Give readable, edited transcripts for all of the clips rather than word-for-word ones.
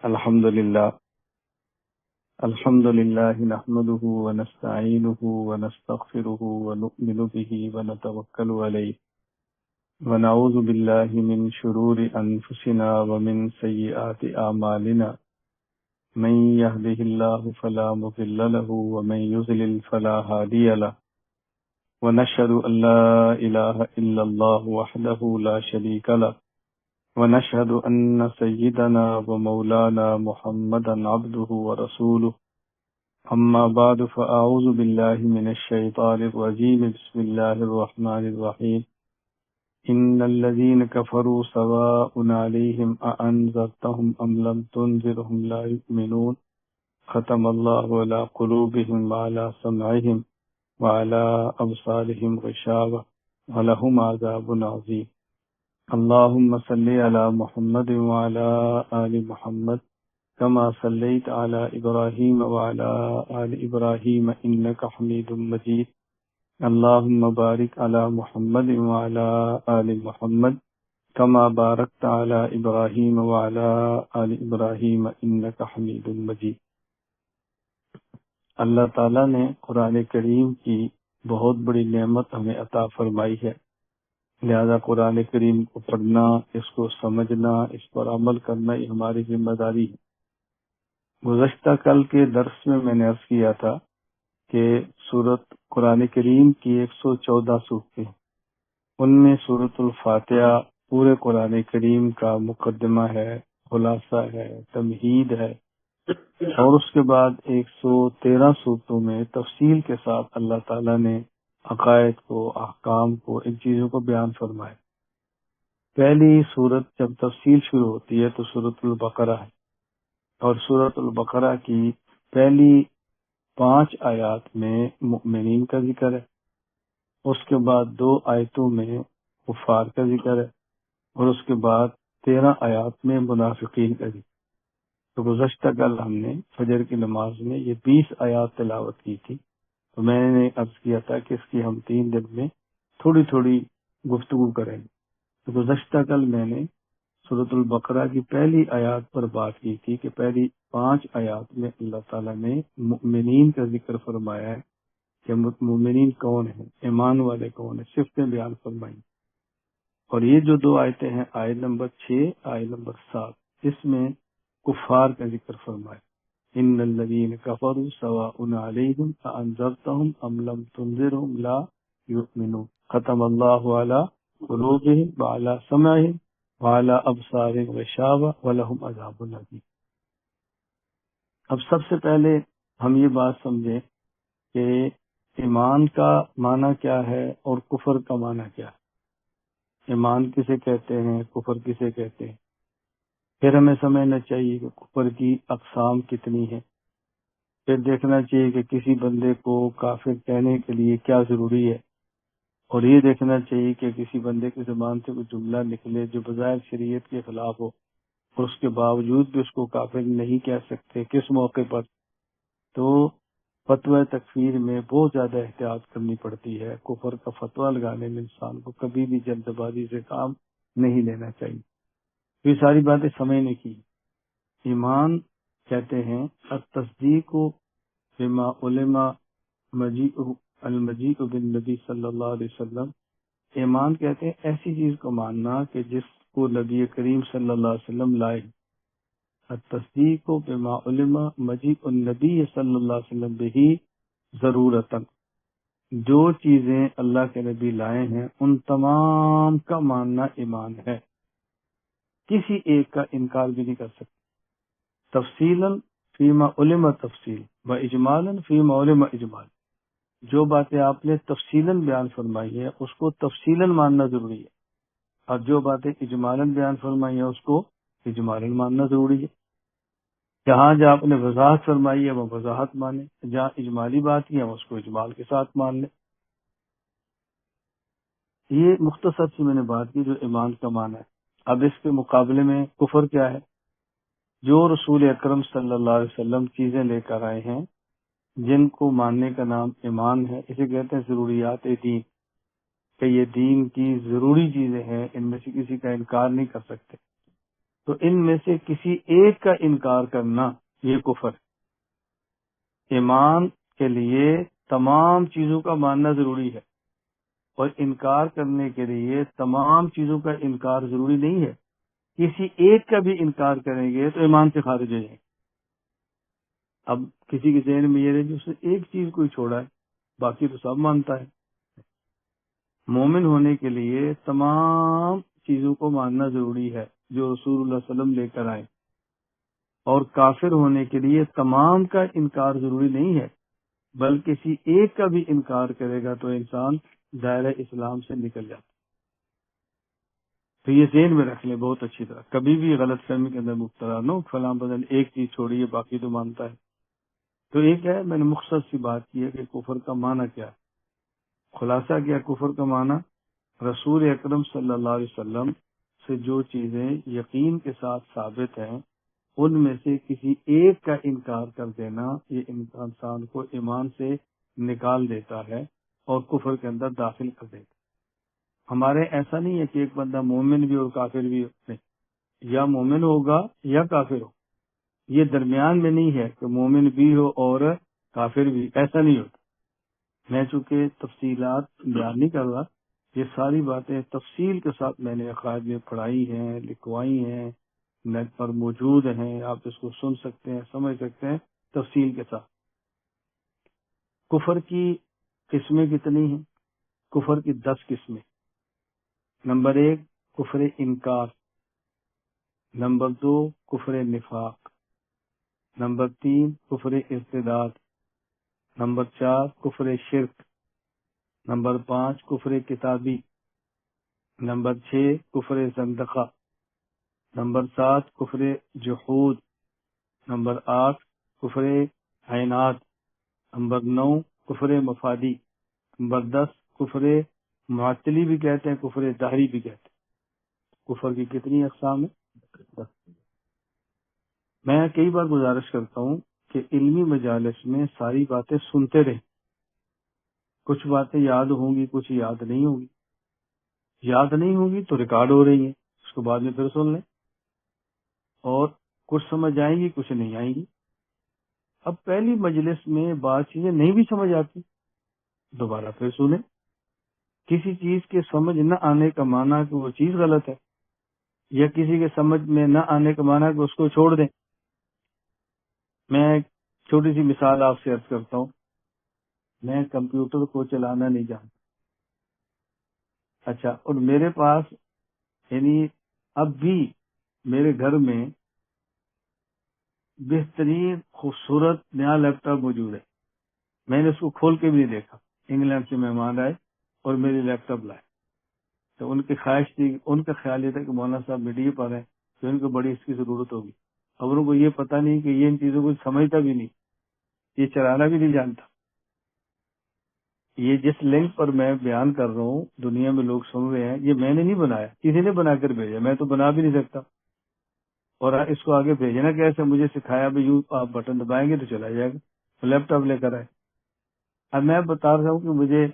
الحمد لله نحمده ونستعينه ونستغفره ونؤمن به ونتوكل عليه ونعوذ بالله من شرور أنفسنا ومن سيئات أعمالنا من يهده الله فلا مضل له ومن يضلل فلا هادي له ونشهد أن لا إله إلا الله وحده لا شريك له ونشهد أن سيدنا ومولانا محمدا عبده ورسوله أما بعد فأعوذ بالله من الشيطان الرجيم بسم الله الرحمن الرحيم إن الذين كفروا سواء عليهم أأنذرتهم أم لم تنذرهم لا يؤمنون ختم الله على قلوبهم وعلى سمعهم وعلى أبصارهم غشاوة ولهم عذاب عظيم اللهم صل على محمد وعلى آل محمد كما صليت على إبراهيم وعلى آل إبراهيم إنك حميد مجيد اللهم بارك على محمد وعلى آل محمد كما باركت على إبراهيم وعلى آل إبراهيم إنك حميد مجيد۔ اللہ تعالیٰ نے قرآن کریم کی بہت بڑی نعمت ہمیں عطا فرمائی ہے، لہذا قرآن کریم کو پڑھنا، اس کو سمجھنا، اس پر عمل کرنا یہ ہماری ذمہ داری ہے۔ گزشتہ کل کے درس میں نے عرض کیا تھا کہ قرآن کریم کی 114 صورتیں، ان میں سورۃ الفاتحہ پورے قرآن کریم کا مقدمہ ہے، خلاصہ ہے، تمہید ہے، اور اس کے بعد 113 صورتوں میں تفصیل کے ساتھ اللہ تعالیٰ نے عقائد کو، احکام کو، ان چیزوں کو بیان فرمائے۔ پہلی صورت جب تفصیل شروع ہوتی ہے تو سورۃ البقرہ ہے، اور سورۃ البقرہ کی پہلی 5 آیات میں مؤمنین کا ذکر ہے، اس کے بعد 2 آیتوں میں کفار کا ذکر ہے، اور اس کے بعد 13 آیات میں منافقین کا ذکر۔ تو گزشتہ کل ہم نے فجر کی نماز میں یہ 20 آیات تلاوت کی تھی، تو میں نے عرض کیا تھا کہ اس کی ہم 3 دن میں تھوڑی تھوڑی گفتگو کریں گے۔ تو گزشتہ کل میں نے سورۃ البقرہ کی پہلی آیات پر بات کی تھی کہ پہلی 5 آیات میں اللہ تعالیٰ نے مؤمنین کا ذکر فرمایا ہے کہ مؤمنین کون ہیں، ایمان والے کون ہیں، صفتیں بیان فرمائی۔ اور یہ جو 2 آیتیں ہیں، آیت نمبر 6، آیت نمبر 7، اس میں کفار کا ذکر فرمایا۔ ان الذین کفروا سواء علیہم اانذرتهم ام لم تنذرهم لا یؤمنون ختم اللہ علی قلوبہم وعلی سمعہم وعلی ابصارہم غشاوہ ولہم عذاب عظیم۔ اب سب سے پہلے ہم یہ بات سمجھیں کہ ایمان کا معنی کیا ہے اور کفر کا معنی کیا ہے۔ ایمان کسے کہتے ہیں، کفر کسے کہتے ہیں۔ پھر ہمیں سمجھنا چاہیے کہ کفر کی اقسام کتنی ہیں، پھر دیکھنا چاہیے کہ کسی بندے کو کافر کہنے کے لیے کیا ضروری ہے، اور یہ دیکھنا چاہیے کہ کسی بندے کی زبان سے کوئی جملہ نکلے جو بظاہر شریعت کے خلاف ہو اور اس کے باوجود بھی اس کو کافر نہیں کہہ سکتے، کس موقع پر۔ تو فتوی تکفیر میں بہت زیادہ احتیاط کرنی پڑتی ہے۔ کفر کا فتویٰ لگانے میں انسان کو کبھی بھی جلد بازی سے کام نہیں لینا چاہیے۔ یہ ساری باتیں سمجھنے کی۔ ایمان کہتے ہیں التصدیق بما علم المجیء بالنبی صلی اللہ علیہ وسلم۔ ایمان کہتے ہیں ایسی چیز کو ماننا کہ جس کو نبی کریم صلی اللہ علیہ وسلم لائے۔ التصدیق بما علم مجیء النبی صلی اللہ علیہ وسلم بہی ضرورتاً، جو چیزیں اللہ کے نبی لائے ہیں ان تمام کا ماننا ایمان ہے، کسی ایک کا انکار بھی نہیں کر سکتے۔ تفصیلاً فیما علم تفصیل و اجمالاً فیما علم اجمال، جو باتیں آپ نے تفصیلاً بیان فرمائی ہے اس کو تفصیلاً ماننا ضروری ہے، اور جو باتیں اجمالاً بیان فرمائی ہیں اس کو اجمالاً ماننا ضروری ہے۔ جہاں آپ نے وضاحت فرمائی ہے وہ وضاحت مانے، جہاں اجمالی بات کی ہے اس کو اجمال کے ساتھ مان لیں۔ یہ مختصر سی میں نے بات کی جو ایمان کا معنی ہے۔ اب اس کے مقابلے میں کفر کیا ہے؟ جو رسول اکرم صلی اللہ علیہ وسلم چیزیں لے کر آئے ہیں جن کو ماننے کا نام ایمان ہے، اسے کہتے ہیں ضروریات دین، کہ یہ دین کی ضروری چیزیں ہیں، ان میں سے کسی کا انکار نہیں کر سکتے۔ تو ان میں سے کسی ایک کا انکار کرنا یہ کفر ہے۔ ایمان کے لیے تمام چیزوں کا ماننا ضروری ہے، اور انکار کرنے کے لیے تمام چیزوں کا انکار ضروری نہیں ہے۔ کسی ایک کا بھی انکار کریں گے تو ایمان سے خارج ہو جائیں گے۔ اب کسی کے ذہن میں یہ رہے کہ اس نے ایک چیز کو ہی چھوڑا ہے، باقی تو سب مانتا ہے۔ مومن ہونے کے لیے تمام چیزوں کو ماننا ضروری ہے جو رسول اللہ صلی اللہ علیہ وسلم لے کر آئے، اور کافر ہونے کے لیے تمام کا انکار ضروری نہیں ہے، بلکہ کسی ایک کا بھی انکار کرے گا تو انسان دائرہ اسلام سے نکل جاتا۔ تو یہ ذہن میں رکھ لیں بہت اچھی طرح، کبھی بھی غلط فہمی کے اندر مبتلا نہ ہو، فلاں بدل ایک چیز چھوڑی ہے باقی تو مانتا ہے۔ تو ایک ہے، میں نے مختصر سی بات کی ہے کہ کفر کا معنی کیا ہے۔ خلاصہ کیا کفر کا معنی؟ رسول اکرم صلی اللہ علیہ وسلم سے جو چیزیں یقین کے ساتھ ثابت ہیں ان میں سے کسی ایک کا انکار کر دینا، یہ انسان کو ایمان سے نکال دیتا ہے اور کفر کے اندر داخل کر دیتا ہے۔ ہمارے ایسا نہیں ہے کہ ایک بندہ مومن بھی اور کافر بھی نہیں، یا مومن ہوگا یا کافر ہو، یہ درمیان میں نہیں ہے کہ مومن بھی ہو اور کافر بھی، ایسا نہیں ہوتا۔ میں چونکہ تفصیلات بیان نہیں کر رہا، یہ ساری باتیں تفصیل کے ساتھ میں نے عقائد میں پڑھائی ہیں، لکھوائی ہیں، نیٹ پر موجود ہیں، آپ اس کو سن سکتے ہیں، سمجھ سکتے ہیں تفصیل کے ساتھ۔ کفر کی قسمیں کتنی ہیں؟ کفر کی 10 قسمیں۔ نمبر 1 کفر انکار، نمبر 2 کفر نفاق، نمبر 3 کفر ارتداد، نمبر 4 کفر شرک، نمبر 5 کفر کتابی، نمبر 6 کفر زندقہ، نمبر 7 کفر جحود، نمبر 8 کفر عینات، نمبر 9 کفر مفادی، نمبر 10 کفر معطلی بھی کہتے ہیں، کفر دہری بھی کہتے ہیں۔ کفر کی کتنی اقسام ہیں؟ 10۔ میں کئی بار گزارش کرتا ہوں کہ علمی مجالس میں ساری باتیں سنتے رہیں، کچھ باتیں یاد ہوں گی، کچھ یاد نہیں ہوں گی، یاد نہیں ہوں گی تو ریکارڈ ہو رہی ہیں، اس کو بعد میں پھر سن لیں، اور کچھ سمجھ آئیں گی کچھ نہیں آئیں گی۔ اب پہلی مجلس میں بعض چیزیں نہیں بھی سمجھ آتی، دوبارہ پھر سنیں۔ کسی چیز کے سمجھ نہ آنے کا معنی کہ وہ چیز غلط ہے، یا کسی کے سمجھ میں نہ آنے کا معنی کہ اس کو چھوڑ دیں۔ میں ایک چھوٹی سی مثال آپ سے عرض کرتا ہوں۔ میں کمپیوٹر کو چلانا نہیں جانتا، اچھا، اور میرے پاس یعنی اب بھی میرے گھر میں بہترین خوبصورت نیا لیپ ٹاپ موجود ہے، میں نے اس کو کھول کے بھی نہیں دیکھا۔ انگلینڈ سے مہمان آئے اور میری لیپ ٹاپ لائے، تو ان کی خواہش تھی، ان کا خیال یہ تھا کہ مولانا صاحب میڈیا پر ہیں تو ان کو بڑی اس کی ضرورت ہوگی، اور ان کو یہ پتہ نہیں کہ یہ ان چیزوں کو سمجھتا بھی نہیں، یہ چلانا بھی نہیں جانتا۔ یہ جس لنک پر میں بیان کر رہا ہوں دنیا میں لوگ سن رہے ہیں، یہ میں نے نہیں بنایا، کسی نے بنا کر بھیجا، میں تو بنا بھی نہیں سکتا، اور اس کو آگے بھیجنا کیسے؟ مجھے سکھایا بھی یوں آپ بٹن دبائیں گے تو چلا جائے گا، تو لیپ ٹاپ لے کر آئے۔ اب میں بتا رہا ہوں کہ مجھے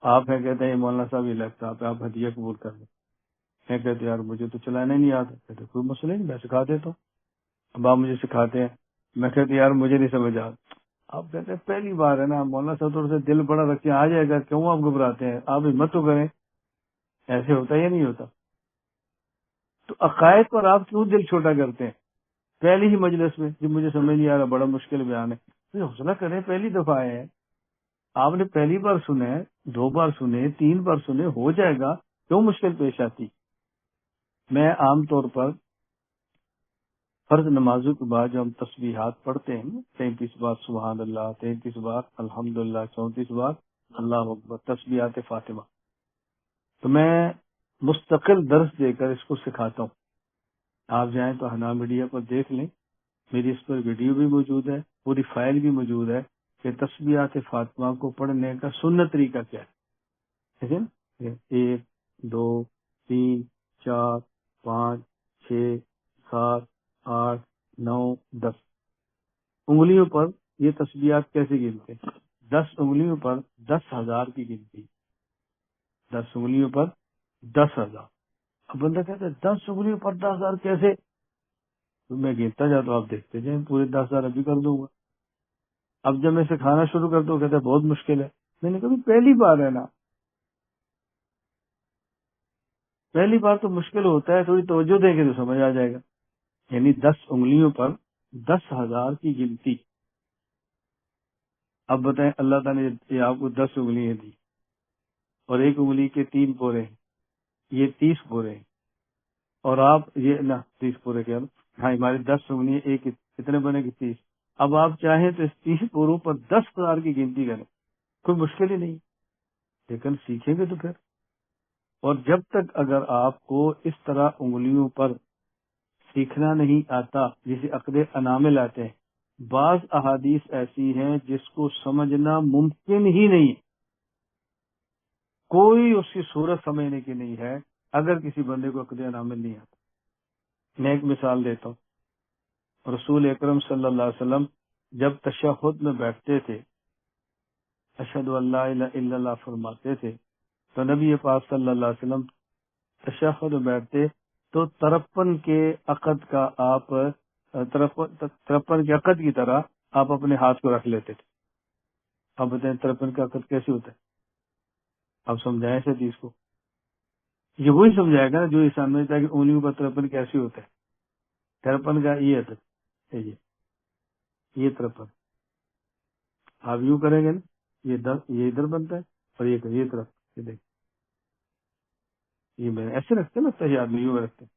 آپ ہیں کہتے ہیں مولانا صاحب یہ لیپ ٹاپ ہے، آپ ہدیہ قبول کر لیں۔ میں کہتے یار مجھے تو چلانا ہی نہیں آتا، کہتے کوئی مسئلہ نہیں، میں سکھا دیتا ہوں۔ اب آپ مجھے سکھاتے ہیں، میں کہتے یار مجھے نہیں سمجھ آتا، آپ کہتے ہیں پہلی بار ہے نا، مولانا صاحب تھوڑا سا دل بڑا رکھتے ہیں، آ جائے گا، کیوں آپ گھبراتے ہیں، آپ ہمت تو کریں۔ ایسے ہوتا یا نہیں ہوتا؟ تو عقائد پر آپ کیوں دل چھوٹا کرتے ہیں؟ پہلی ہی مجلس میں جب مجھے سمجھ نہیں آ رہا، بڑا مشکل بیان ہے، تو حوصلہ کریں، پہلی دفعہ ہے، آپ نے پہلی بار سنے، 2 بار سنے، 3 بار سنے، ہو جائے گا، کیوں مشکل پیش آتی؟ میں عام طور پر فرض نمازوں کے بعد جو ہم تسبیحات پڑھتے ہیں، 33 بار سبحان اللہ، 33 بار الحمدللہ، 34 بار اللہ اکبر، تسبیحات فاطمہ، تو میں مستقل درس دے کر اس کو سکھاتا ہوں۔ آپ جائیں تو ہنا میڈیا پر دیکھ لیں، میری اس پر ویڈیو بھی موجود ہے، پوری فائل بھی موجود ہے کہ تسبیحات فاطمہ کو پڑھنے کا سنت طریقہ کیا ہے، ٹھیک ہے نا؟ 1 2 3 4 5 6 7 8 9 10 انگلیوں پر یہ تسبیحات کیسے گنتے ہیں؟ 10 انگلیوں پر 10,000 کی گنتی، 10 انگلیوں پر 10,000۔ اب بندہ کہتا ہے 10 انگلیوں پر 10,000 کیسے؟ تو میں گنتا جاتا ہوں، آپ دیکھتے جائیں، پورے 10,000 ابھی کر دوں گا۔ اب جب میں سکھانا شروع کرتا ہوں کہتا ہے بہت مشکل ہے۔ میں نے کہا پہلی بار ہے نا، پہلی بار تو مشکل ہوتا ہے، تھوڑی توجہ دیں گے تو سمجھ آ جائے گا۔ یعنی 10 انگلیوں پر 10,000 کی گنتی۔ اب بتائیں اللہ تعالیٰ نے آپ کو 10 انگلیاں دی اور ایک انگلی کے 3 پورے ہیں، یہ 30 پورے ہیں، اور آپ یہ نہ 30 پورے کیا، ہاں ہماری 10 انگلیاں، ایک کتنے بنے گی 30۔ اب آپ چاہیں تو اس 30 پوروں پر 10,000 کی گنتی کریں، کوئی مشکل ہی نہیں، لیکن سیکھیں گے تو پھر۔ اور جب تک اگر آپ کو اس طرح انگلیوں پر سیکھنا نہیں آتا، جسے عقد انامل آتے ہیں، بعض احادیث ایسی ہیں جس کو سمجھنا ممکن ہی نہیں، کوئی اس کی صورت سمجھنے کی نہیں ہے اگر کسی بندے کو عقد انامل نہیں آتا۔ میں ایک مثال دیتا ہوں، رسول اکرم صلی اللہ علیہ وسلم جب تشہد میں بیٹھتے تھے، اشہد ان لا الہ الا اللہ فرماتے تھے، تو نبی پاک صلی اللہ علیہ وسلم تشہد میں بیٹھتے تو 53 کے عقد کا آپ 53 کے عقد کی طرح آپ اپنے ہاتھ کو رکھ لیتے تھے۔ آپ بتائیں 53 کا عقد کیسے ہوتا ہے؟ آپ سمجھائیں اس حدیث کو۔ یہ وہی سمجھائے گا نا جو انسان سمجھتا ہے کہ انگلیوں پر 53 کیسے ہوتا ہے۔ 53 کا یہ عدد ہے، یہ 53 آپ یوں کریں گے نا، یہ 10 یہ ادھر بنتا ہے اور یہ طرف، یہ دیکھ، یہ میں ایسے رکھتے نا، صحیح آدمی یوں رکھتے ہیں،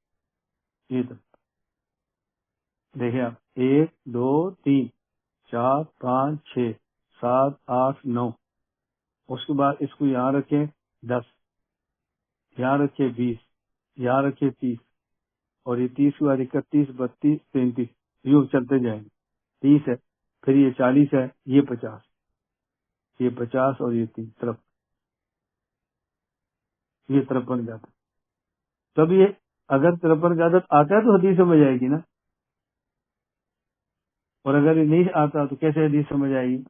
یہ طرف دیکھیں آپ، 1 2 3 4 5 6 7 8 9، اس کے بعد اس کو یہاں رکھیں 10، یہاں رکھے 20، یہاں رکھے 30، اور یہ 30 کے بعد 31 32 33، یوں چلتے جائیں گے۔ 30 ہے، پھر یہ 40 ہے، یہ 50، یہ 50 اور یہ 3 طرف، یہ 53 کا عدد۔ تب یہ اگر 53 کا عدد آتا ہے تو حدیث سمجھ آئے گی نا، اور اگر یہ نہیں آتا تو کیسے حدیث سمجھ آئے گی؟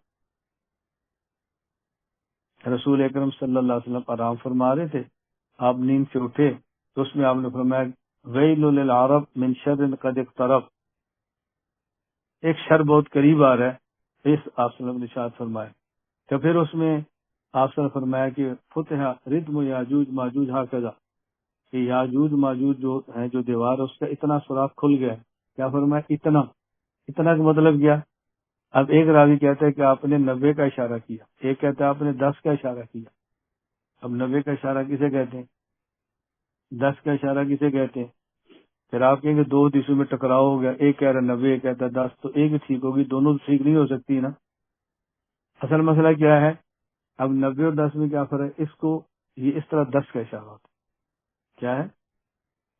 رسول اکرم صلی اللہ علیہ وسلم آرام فرما رہے تھے، آپ نیند سے اٹھے تو اس میں آپ نے فرمایا ویل للعرب من شر قد اقترب، ایک شر بہت قریب آ رہا ہے، اس آپ صلی اللہ علیہ وسلم نے ارشاد فرمایا۔ تو پھر اس میں آپ صلی اللہ علیہ وسلم نے فرمایا کہ فتح ردم یاجوج ماجوج ہاکذا، کہ یاجوج ماجوج جو ہے، جو دیوار ہے اس کا اتنا سوراخ کھل گیا ہے۔ کیا فرمایا؟ اتنا کا مطلب کیا؟ اب ایک راوی کہتا ہے کہ آپ نے 90 کا اشارہ کیا، ایک کہتا ہے آپ نے 10 کا اشارہ کیا۔ اب 90 کا اشارہ کسے کہتے ہیں؟ 10 کا اشارہ کسے کہتے ہیں؟ پھر آپ کہیں گے دو حدیثوں میں ٹکراؤ ہو گیا، ایک کہہ رہا 90، ایک کہتا ہے 10، تو ایک ہی ٹھیک ہوگی، دونوں ٹھیک نہیں ہو سکتی نا۔ اصل مسئلہ کیا ہے؟ اب 90 اور 10 میں کیا فرق ہے؟ اس کو یہ اس طرح 10 کا اشارہ ہوتا ہے، کیا ہے؟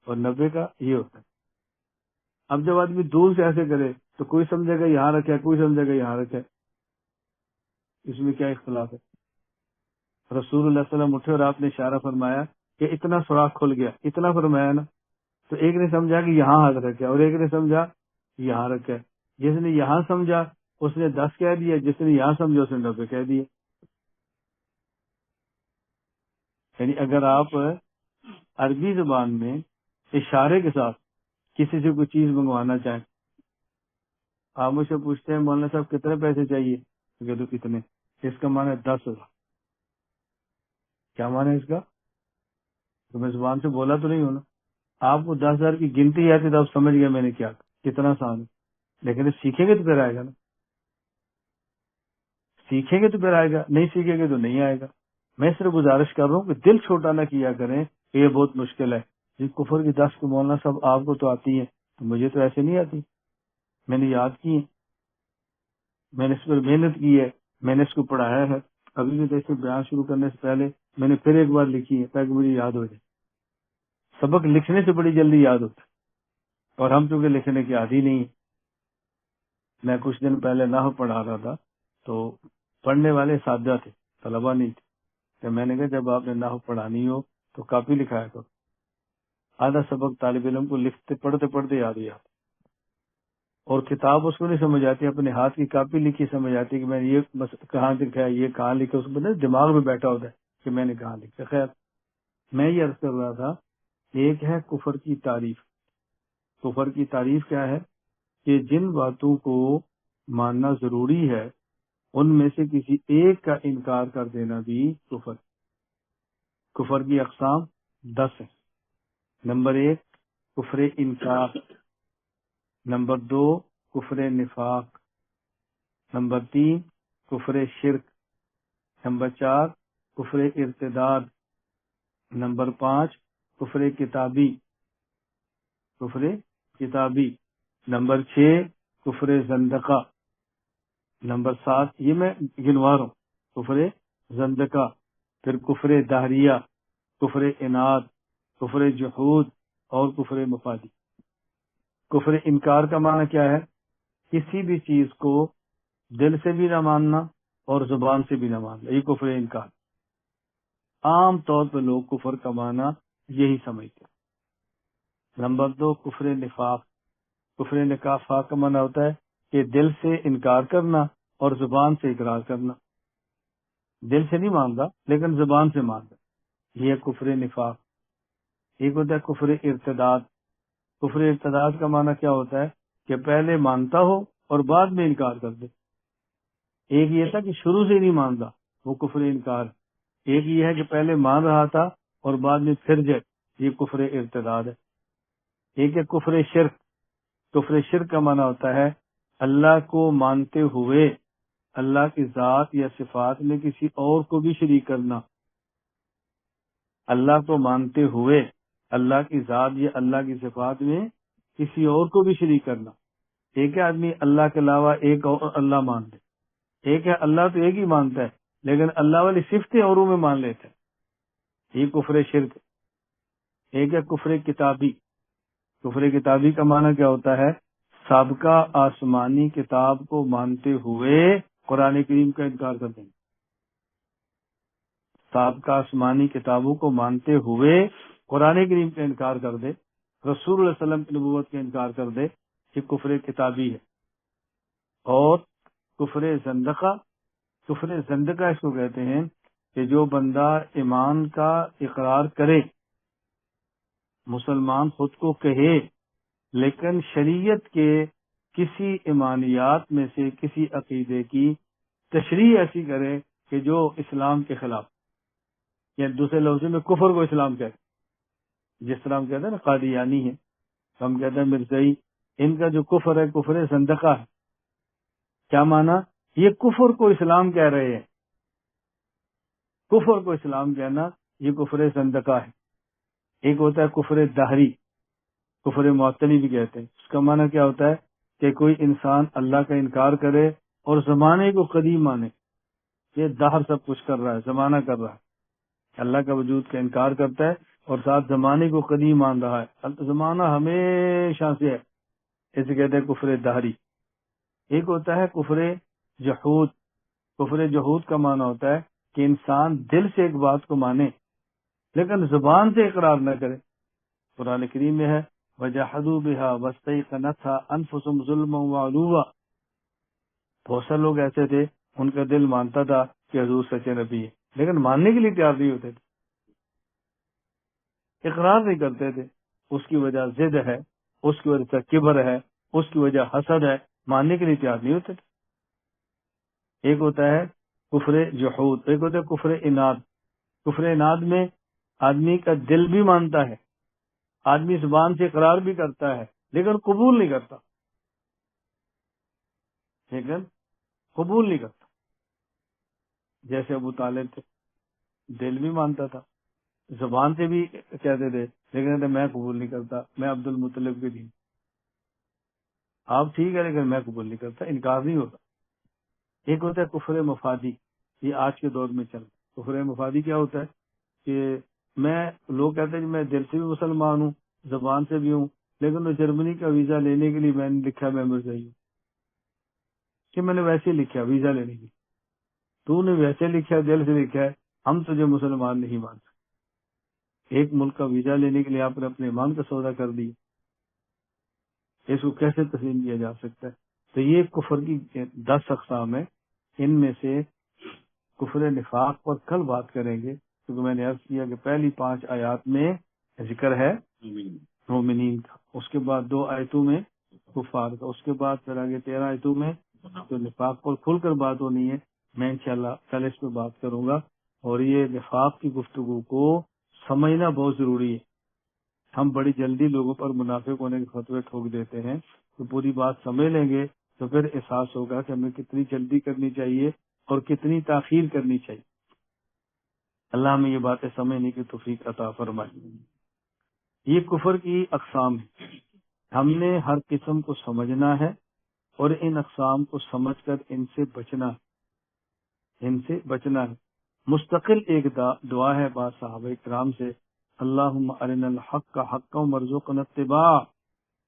اور 90 کا یہ ہوتا ہے۔ اب جب آدمی دور سے ایسے کرے تو کوئی سمجھے گا یہاں رکھے، کوئی سمجھے گا یہاں رکھے، اس میں کیا اختلاف ہے؟ رسول اللہ صلی اللہ علیہ وسلم اٹھے اور آپ نے اشارہ فرمایا کہ اتنا سوراخ کھل گیا، اتنا فرمایا نا، تو ایک نے سمجھا کہ یہاں ہاتھ رکھے اور ایک نے سمجھا یہاں رکھے۔ جس نے یہاں سمجھا اس نے 10 کہہ دیا، جس نے یہاں سمجھا اس نے 90 کہہ دیا۔ یعنی اگر آپ عربی زبان میں اشارے کے ساتھ کسی سے کوئی چیز منگوانا چاہیں، آپ مجھ سے پوچھتے ہیں مولانا صاحب کتنے پیسے چاہیے، تو کہہ دو کتنے، اس کا معنی ہے 10,000۔ کیا معنی ہے اس کا؟ تو میں زبان سے بولا تو نہیں ہوں نا، آپ کو 10,000 کی گنتی آتی تو آپ سمجھ گئے میں نے کیا، کتنا آسان ہے۔ لیکن سیکھیں گے تو پھر آئے گا نا، سیکھیں گے تو پھر آئے گا، نہیں سیکھیں گے تو نہیں آئے گا۔ میں صرف گزارش کر رہا ہوں کہ دل چھوٹا نہ کیا کریں کہ یہ بہت مشکل ہے، جی کفر کی 10 کو مولانا صاحب آپ کو تو آتی ہے، تو مجھے تو ایسے نہیں آتی، میں نے یاد کی ہے، میں نے اس پر محنت کی ہے، میں نے اس کو پڑھایا ہے۔ ابھی بھی دیکھیں بیان شروع کرنے سے پہلے میں نے پھر ایک بار لکھی ہے تاکہ مجھے یاد ہو جائے۔ سبق لکھنے سے بڑی جلدی یاد ہوتا ہے، اور ہم چونکہ لکھنے کے عادی نہیں ہیں۔ میں کچھ دن پہلے نحو پڑھا رہا تھا، تو پڑھنے والے اساتذہ تھے، طلبا نہیں تھے، تو میں نے کہا جب آپ نے نحو پڑھانی ہو تو کاپی لکھایا کرو۔ آدھا سبق طالب علم کو لکھتے پڑھتے پڑھتے یاد ہی آتا، اور کتاب اس کو نہیں سمجھ آتی، اپنے ہاتھ کی کاپی لکھی سمجھ آتی کہ میں نے یہ کہاں لکھا ہے، یہ کہاں لکھا، اس کو دماغ میں بیٹھا ہوتا ہے کہ میں نے کہاں لکھا۔ خیر، میں یہ عرض کر رہا تھا، ایک ہے کفر کی تعریف۔ کفر کی تعریف کیا ہے؟ کہ جن باتوں کو ماننا ضروری ہے ان میں سے کسی ایک کا انکار کر دینا بھی کفر۔ کفر کی اقسام 10 ہیں۔ نمبر 1 کفر انکار، نمبر 2 کفر نفاق، نمبر 3 کفر شرک، نمبر 4 کفر ارتداد، نمبر 5 کفر کتابی، نمبر 6 کفر زندقہ، نمبر 7 یہ میں گنوا رہا ہوں، کفر زندقہ، پھر کفر دہریہ، کفر اناد، کفر جحود اور کفر مفادی۔ کفر انکار کا معنی کیا ہے؟ کسی بھی چیز کو دل سے بھی نہ ماننا اور زبان سے بھی نہ ماننا، یہ کفر انکار۔ عام طور پہ لوگ کفر کا معنی یہی سمجھتے ہیں۔ نمبر 2 کفر نفاق۔ کفر نفاق کا معنی ہوتا ہے کہ دل سے انکار کرنا اور زبان سے اقرار کرنا، دل سے نہیں مانتا لیکن زبان سے مانتا، یہ کفر نفاق۔ ایک ہوتا ہے کفر ارتداد۔ کفر ارتداد کا معنی کیا ہوتا ہے کہ پہلے مانتا ہو اور بعد میں انکار کر دے۔ ایک یہ تھا کہ شروع سے نہیں مانتا، وہ کفر انکار۔ ایک یہ ہے کہ پہلے مان رہا تھا اور بعد میں پھر جائے، یہ کفر ارتداد ہے۔ ایک ہے کفر شرک۔ کفر شرک کا معنی ہوتا ہے اللہ کو مانتے ہوئے اللہ کی ذات یا صفات میں کسی اور کو بھی شریک کرنا۔ اللہ کو مانتے ہوئے اللہ کی ذات یا اللہ کی صفات میں کسی اور کو بھی شریک کرنا۔ ایک ہے آدمی اللہ کے علاوہ ایک اور اللہ مان لے، ایک ہے اللہ تو ایک ہی مانتا ہے لیکن اللہ والی صفتیں اوروں میں مان لیتا ہے، یہ کفر شرک۔ ایک ہے کفر کتابی۔ کفر کتابی کا معنی کیا ہوتا ہے؟ سابقہ آسمانی کتاب کو مانتے ہوئے قرآن کریم کا انکار کر دیں۔ سابقہ آسمانی کتابوں کو مانتے ہوئے قرآن کریم کا انکار کر دے، رسول اللہ علیہ وسلم کی نبوت کا انکار کر دے، یہ کفر کتابی ہے۔ اور کفر زندقہ۔ کفر زندقہ اس کو کہتے ہیں کہ جو بندہ ایمان کا اقرار کرے، مسلمان خود کو کہے، لیکن شریعت کے کسی ایمانیات میں سے کسی عقیدے کی تشریح ایسی کرے کہ جو اسلام کے خلاف، یا دوسرے لفظوں میں کفر کو اسلام کہتے، جس طرح ہم کہتے ہیں نا قادیانی ہے، ہم کہتے ہیں مرزائی، ان کا جو کفر ہے کفر زندقہ ہے۔ کیا معنی؟ یہ کفر کو اسلام کہہ رہے ہیں، کفر کو اسلام کہنا یہ کفر زندقہ ہے۔ ایک ہوتا ہے کفر دہری، کفر معطلی بھی کہتے ہیں۔ اس کا معنی کیا ہوتا ہے کہ کوئی انسان اللہ کا انکار کرے اور زمانے کو قدیم مانے، یہ دہر سب کچھ کر رہا ہے، زمانہ کر رہا ہے، اللہ کا وجود کا انکار کرتا ہے اور ساتھ زمانے کو قدیم مان رہا ہے، زمانہ ہمیشہ سے ہے، اسے کہتے ہیں کفر دہری۔ ایک ہوتا ہے کفر جحود۔ کفر جحود کا معنی ہوتا ہے کہ انسان دل سے ایک بات کو مانے لیکن زبان سے اقرار نہ کرے۔ قرآن کریم میں ہے وَجَحَدُوا بِهَا وَاسْتَيْقَنَتْهَا أَنفُسُهُمْ ظُلْمًا وَعُلُوًّا۔ بہت سے لوگ ایسے تھے ان کا دل مانتا تھا کہ حضور سچے نبی ہے لیکن ماننے کے لیے تیار نہیں ہوتے تھے، اقرار نہیں کرتے تھے۔ اس کی وجہ ضد ہے، اس کی وجہ سے کبر ہے، اس کی وجہ حسد ہے، ماننے کے لیے تیار نہیں ہوتے تھے۔ ایک ہوتا ہے کفر جحود، ایک ہوتا ہے کفر اناد۔ کفر اناد میں آدمی کا دل بھی مانتا ہے، آدمی زبان سے اقرار بھی کرتا ہے لیکن قبول نہیں کرتا، جیسے ابو طالب تھے، دل بھی مانتا تھا، زبان سے بھی کہتے تھے لیکن کہتے میں قبول نہیں کرتا، میں عبد المطلب کے دین۔ آپ ٹھیک ہے لیکن میں قبول نہیں کرتا، انکار نہیں ہوتا۔ ایک ہوتا ہے کفر مفادی، یہ آج کے دور میں چل رہا ہے۔ کفر مفادی کیا ہوتا ہے کہ لوگ کہتے ہیں کہ میں دل سے بھی مسلمان ہوں، زبان سے بھی ہوں، لیکن وہ جرمنی کا ویزا لینے کے لیے میں نے لکھا میں مرزائی ہوں، کہ میں نے ویسے لکھا ویزا لینے کے لیے، تو نے ویسے لکھا دل سے لکھا ہے، ہم تجھے مسلمان نہیں مان سکتے۔ ایک ملک کا ویزا لینے کے لیے آپ نے اپنے ایمان کا سودا کر دیا، اس کو کیسے تسلیم کیا جا سکتا ہے؟ تو یہ کفر کی 10 اقسام ہے، ان میں سے کفر نفاق پر کل بات کریں گے، کیونکہ میں نے عرض کیا کہ پہلی 5 آیات میں ذکر ہے مومنین کا، اس کے بعد 2 آیتوں میں کفار کا. اس کے بعد پھر آگے 13 آیتوں میں جو نفاق پر کھل کر بات ہونی ہے، میں انشاءاللہ کل اس پہ بات کروں گا. اور یہ نفاق کی گفتگو کو سمجھنا بہت ضروری ہے. ہم بڑی جلدی لوگوں پر منافق ہونے کے فتوے ٹھوک دیتے ہیں. تو پوری بات سمجھ لیں گے تو پھر احساس ہوگا کہ ہمیں کتنی جلدی کرنی چاہیے اور کتنی تاخیر کرنی چاہیے. اللہ ہمیں یہ باتیں سمجھنے کی توفیق عطا فرمائے. یہ کفر کی اقسام ہے. ہم نے ہر قسم کو سمجھنا ہے اور ان اقسام کو سمجھ کر ان سے بچنا ہے. مستقل ایک دعا ہے بعض صحابہ کرام سے، اللہم ارنا الحق حقا وارزقنا اتباعہ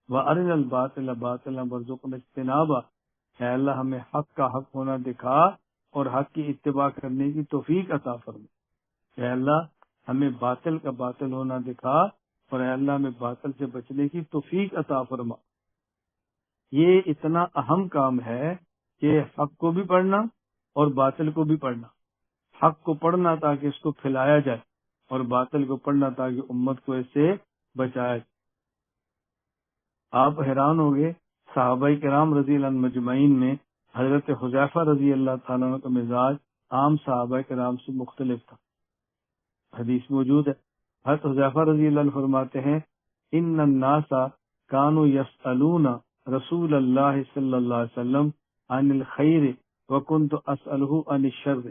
وارنا الباطل باطلا وارزقنا اجتنابہ. اے اللہ ہمیں حق کا حق ہونا دکھا اور حق کی اتباع کرنے کی توفیق عطا فرما. اے اللہ ہمیں باطل کا باطل ہونا دکھا اور اے اللہ ہمیں باطل سے بچنے کی توفیق عطا فرما. یہ اتنا اہم کام ہے کہ حق کو بھی پڑھنا اور باطل کو بھی پڑھنا. حق کو پڑھنا تاکہ اس کو پھیلایا جائے اور باطل کو پڑھنا تاکہ امت کو اس سے بچایا جائے. آپ حیران ہوگے صحابہ کرام رضی اللہ عنہ مجمعین میں حضرت حذیفہ رضی اللہ تعالیٰ عنہ کا مزاج عام صحابہ کرام سے مختلف تھا. حدیث موجود ہے، حضرت حذیفہ رضی اللہ عنہ فرماتے ہیں ان الناس کانوا یسألون رسول اللہ صلی اللہ علیہ وسلم عن الخیر وکنت اسألہ عن الشر.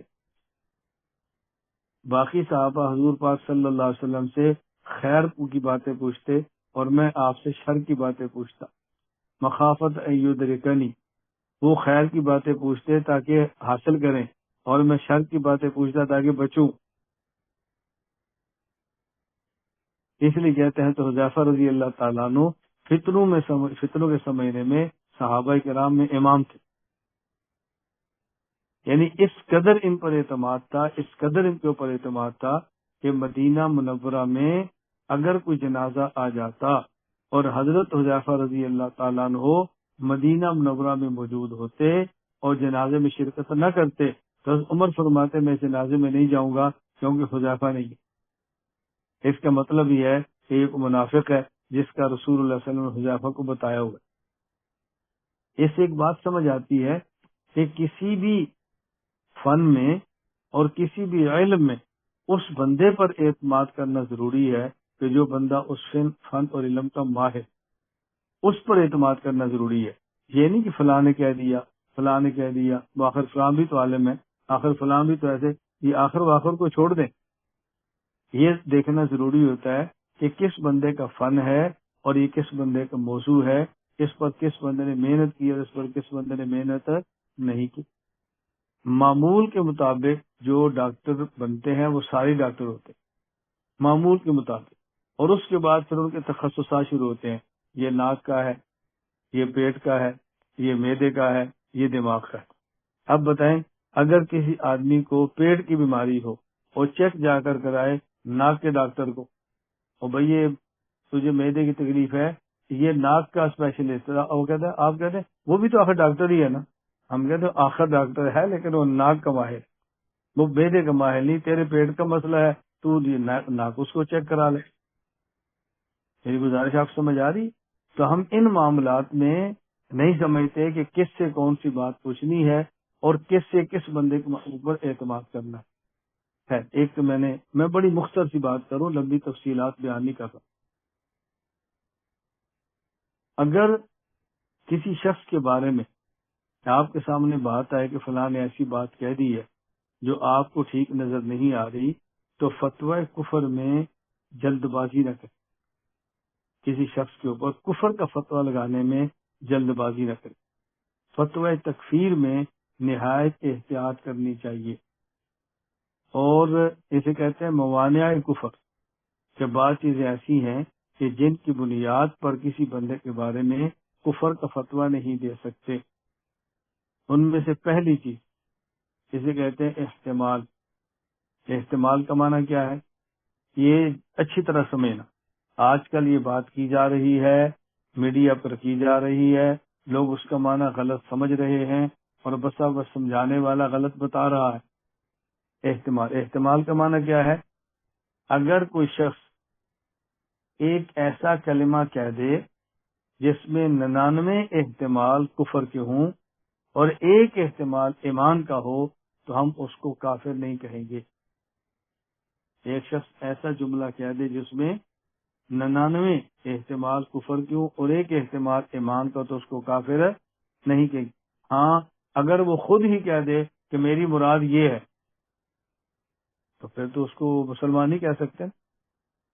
باقی صحابہ حضور پاک صلی اللہ علیہ وسلم سے خیر کی باتیں پوچھتے اور میں آپ سے شر کی باتیں پوچھتا. مخافت ان یدرکنی، وہ خیر کی باتیں پوچھتے تاکہ حاصل کریں اور میں شر کی باتیں پوچھتا تاکہ بچوں. اس لیے کہتے ہیں تو حذیفہ رضی اللہ تعالیٰ عنہ فتنوں کے سمجھنے میں صحابہ کرام میں امام تھے. یعنی اس قدر ان پر اعتماد تھا، اس قدر ان کے اوپر اعتماد تھا کہ مدینہ منورہ میں اگر کوئی جنازہ آ جاتا اور حضرت حذیفہ رضی اللہ تعالیٰ عنہ مدینہ منورہ میں موجود ہوتے اور جنازے میں شرکت نہ کرتے تو عمر فرماتے میں جنازے میں نہیں جاؤں گا کیونکہ حذیفہ نہیں ہے. اس کا مطلب یہ ہے کہ ایک منافق ہے جس کا رسول اللہ صلی اللہ علیہ وسلم نے حذیفہ کو بتایا ہوا. اس سے ایک بات سمجھ آتی ہے کہ کسی بھی فن میں اور کسی بھی علم میں اس بندے پر اعتماد کرنا ضروری ہے کہ جو بندہ اس فن اور علم کا ماہر، اس پر اعتماد کرنا ضروری ہے. یہ نہیں کہ فلاں نے کہہ دیا فلاں نے کہہ دیا، آخر فلاں بھی تو عالم ہے، آخر فلاں بھی تو ایسے. یہ آخر واخر کو چھوڑ دیں. یہ دیکھنا ضروری ہوتا ہے کہ کس بندے کا فن ہے اور یہ کس بندے کا موضوع ہے، اس پر کس بندے نے محنت کی اور اس پر کس بندے نے محنت نہیں کی. معمول کے مطابق جو ڈاکٹر بنتے ہیں وہ سارے ڈاکٹر ہوتے ہیں معمول کے مطابق، اور اس کے بعد پھر ان کے تخصصات شروع ہوتے ہیں. یہ ناک کا ہے، یہ پیٹ کا ہے، یہ معدے کا ہے، یہ دماغ کا ہے. اب بتائیں اگر کسی آدمی کو پیٹ کی بیماری ہو اور چیک جا کر کرائے ناک کے ڈاکٹر کو، اور بھئی یہ تجھے معدے کی تکلیف ہے، یہ ناک کا اسپیشلسٹ، وہ کہتے ہیں آپ کہتے ہیں وہ بھی تو آخر ڈاکٹر ہی ہے نا. ہم کہتے ہیں آخر ڈاکٹر ہے لیکن وہ ناک کا ماہر، وہ معدے کا ماہر نہیں. تیرے پیٹ کا مسئلہ ہے تو ناک اس کو چیک کرا لے. میری گزارش آپ سمجھ آ رہی؟ تو ہم ان معاملات میں نہیں سمجھتے کہ کس سے کون سی بات پوچھنی ہے اور کس سے کس بندے کے اوپر اعتماد کرنا ہے. ایک تو میں بڑی مختصر سی بات کروں، لمبی تفصیلات بیان نہیں کر رہا. اگر کسی شخص کے بارے میں آپ کے سامنے بات آئے کہ فلاں نے ایسی بات کہہ دی ہے جو آپ کو ٹھیک نظر نہیں آ رہی، تو فتوی کفر میں جلد بازی نہ کریں. کسی شخص کے اوپر کفر کا فتویٰ لگانے میں جلد بازی نہ کریں. فتوی تکفیر میں نہایت احتیاط کرنی چاہیے. اور اسے کہتے ہیں موانع کفر، کہ بعض چیزیں ایسی ہیں کہ جن کی بنیاد پر کسی بندے کے بارے میں کفر کا فتویٰ نہیں دے سکتے. ان میں سے پہلی چیز اسے کہتے ہیں احتمال. احتمال کا معنی کیا ہے؟ یہ اچھی طرح سمجھنا. آج کل یہ بات کی جا رہی ہے، میڈیا پر کی جا رہی ہے، لوگ اس کا معنی غلط سمجھ رہے ہیں اور بس سمجھانے والا غلط بتا رہا ہے. احتمال کا معنی کیا ہے؟ اگر کوئی شخص ایک ایسا کلمہ کہہ دے جس میں 99 احتمال کفر کے ہوں اور ایک احتمال ایمان کا ہو تو ہم اس کو کافر نہیں کہیں گے۔ ایک شخص ایسا جملہ کہہ دے جس میں 99 احتمال کفر کی ہوں اور ایک احتمال ایمان کا، تو اس کو کافر نہیں کہیں گے۔ ہاں اگر وہ خود ہی کہہ دے کہ میری مراد یہ ہے تو پھر تو اس کو مسلمان نہیں کہہ سکتے۔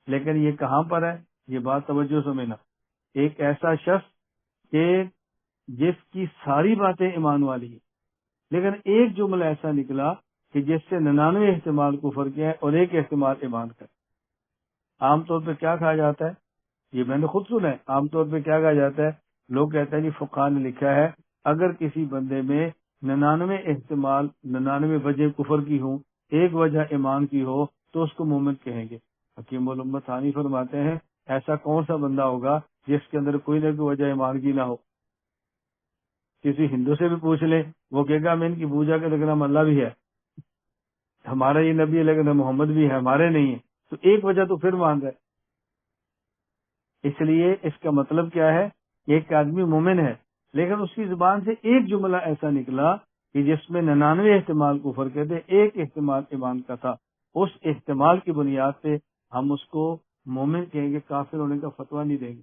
لیکن یہ کہاں پر ہے، یہ بات توجہ سمجھنا، ایک ایسا شخص کہ جس کی ساری باتیں ایمان والی ہیں لیکن ایک جملہ ایسا نکلا کہ جس سے 99 احتمال کفر کے ہے اور ایک احتمال ایمان کا ہے۔ عام طور پہ کیا کہا جاتا ہے، یہ میں نے خود سنا ہے، عام طور پہ کیا کہا جاتا ہے، لوگ کہتے ہیں جی فقہ نے لکھا ہے اگر کسی بندے میں 99 احتمال 99 وجہ کفر کی ہوں ایک وجہ ایمان کی ہو تو اس کو مومن کہیں گے۔ حکیم الامت ثانی فرماتے ہیں ایسا کون سا بندہ ہوگا جس کے اندر کوئی نہ کوئی وجہ ایمان کی نہ ہو۔ کسی ہندو سے بھی پوچھ لیں، وہ کہے گا میں ان کی پوجا کے لیکن ہم اللہ بھی ہے، ہمارا یہ نبی ہے لیکن محمد بھی ہے، ہمارے نہیں ہے، تو ایک وجہ تو پھر مان رہے۔ اس لیے اس کا مطلب کیا ہے، ایک آدمی مومن ہے لیکن اس کی زبان سے ایک جملہ ایسا نکلا کہ جس میں 99 احتمال کفر کے تھے ایک احتمال ایمان کا تھا، اس احتمال کی بنیاد پہ ہم اس کو مومن کہیں گے، کافر ہونے کا فتویٰ نہیں دیں گے،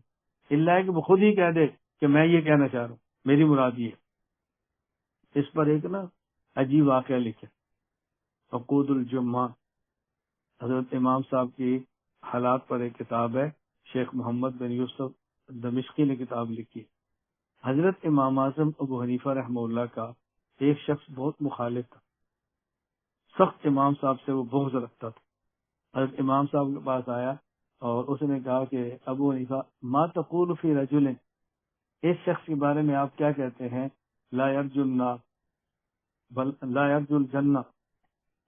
اللہ کہ وہ خود ہی کہہ دے کہ میں یہ کہنا چاہ رہا ہوں، میری مراد یہ ہے۔ اس پر ایک نا عجیب واقعہ لکھے، عقود الجمہ، حضرت امام صاحب کی حالات پر ایک کتاب ہے، شیخ محمد بن یوسف دمشقی نے کتاب لکھی۔ حضرت امام اعظم ابو حنیفہ رحمہ اللہ کا ایک شخص بہت مخالف تھا، سخت امام صاحب سے وہ بغض رکھتا تھا۔ حضرت امام صاحب کے پاس آیا اور اس نے کہا کہ ابو حنیفہ ما تقول فی رجل، اس شخص کے بارے میں آپ کیا کہتے ہیں، لا یرجو النار لا یرجو الجنہ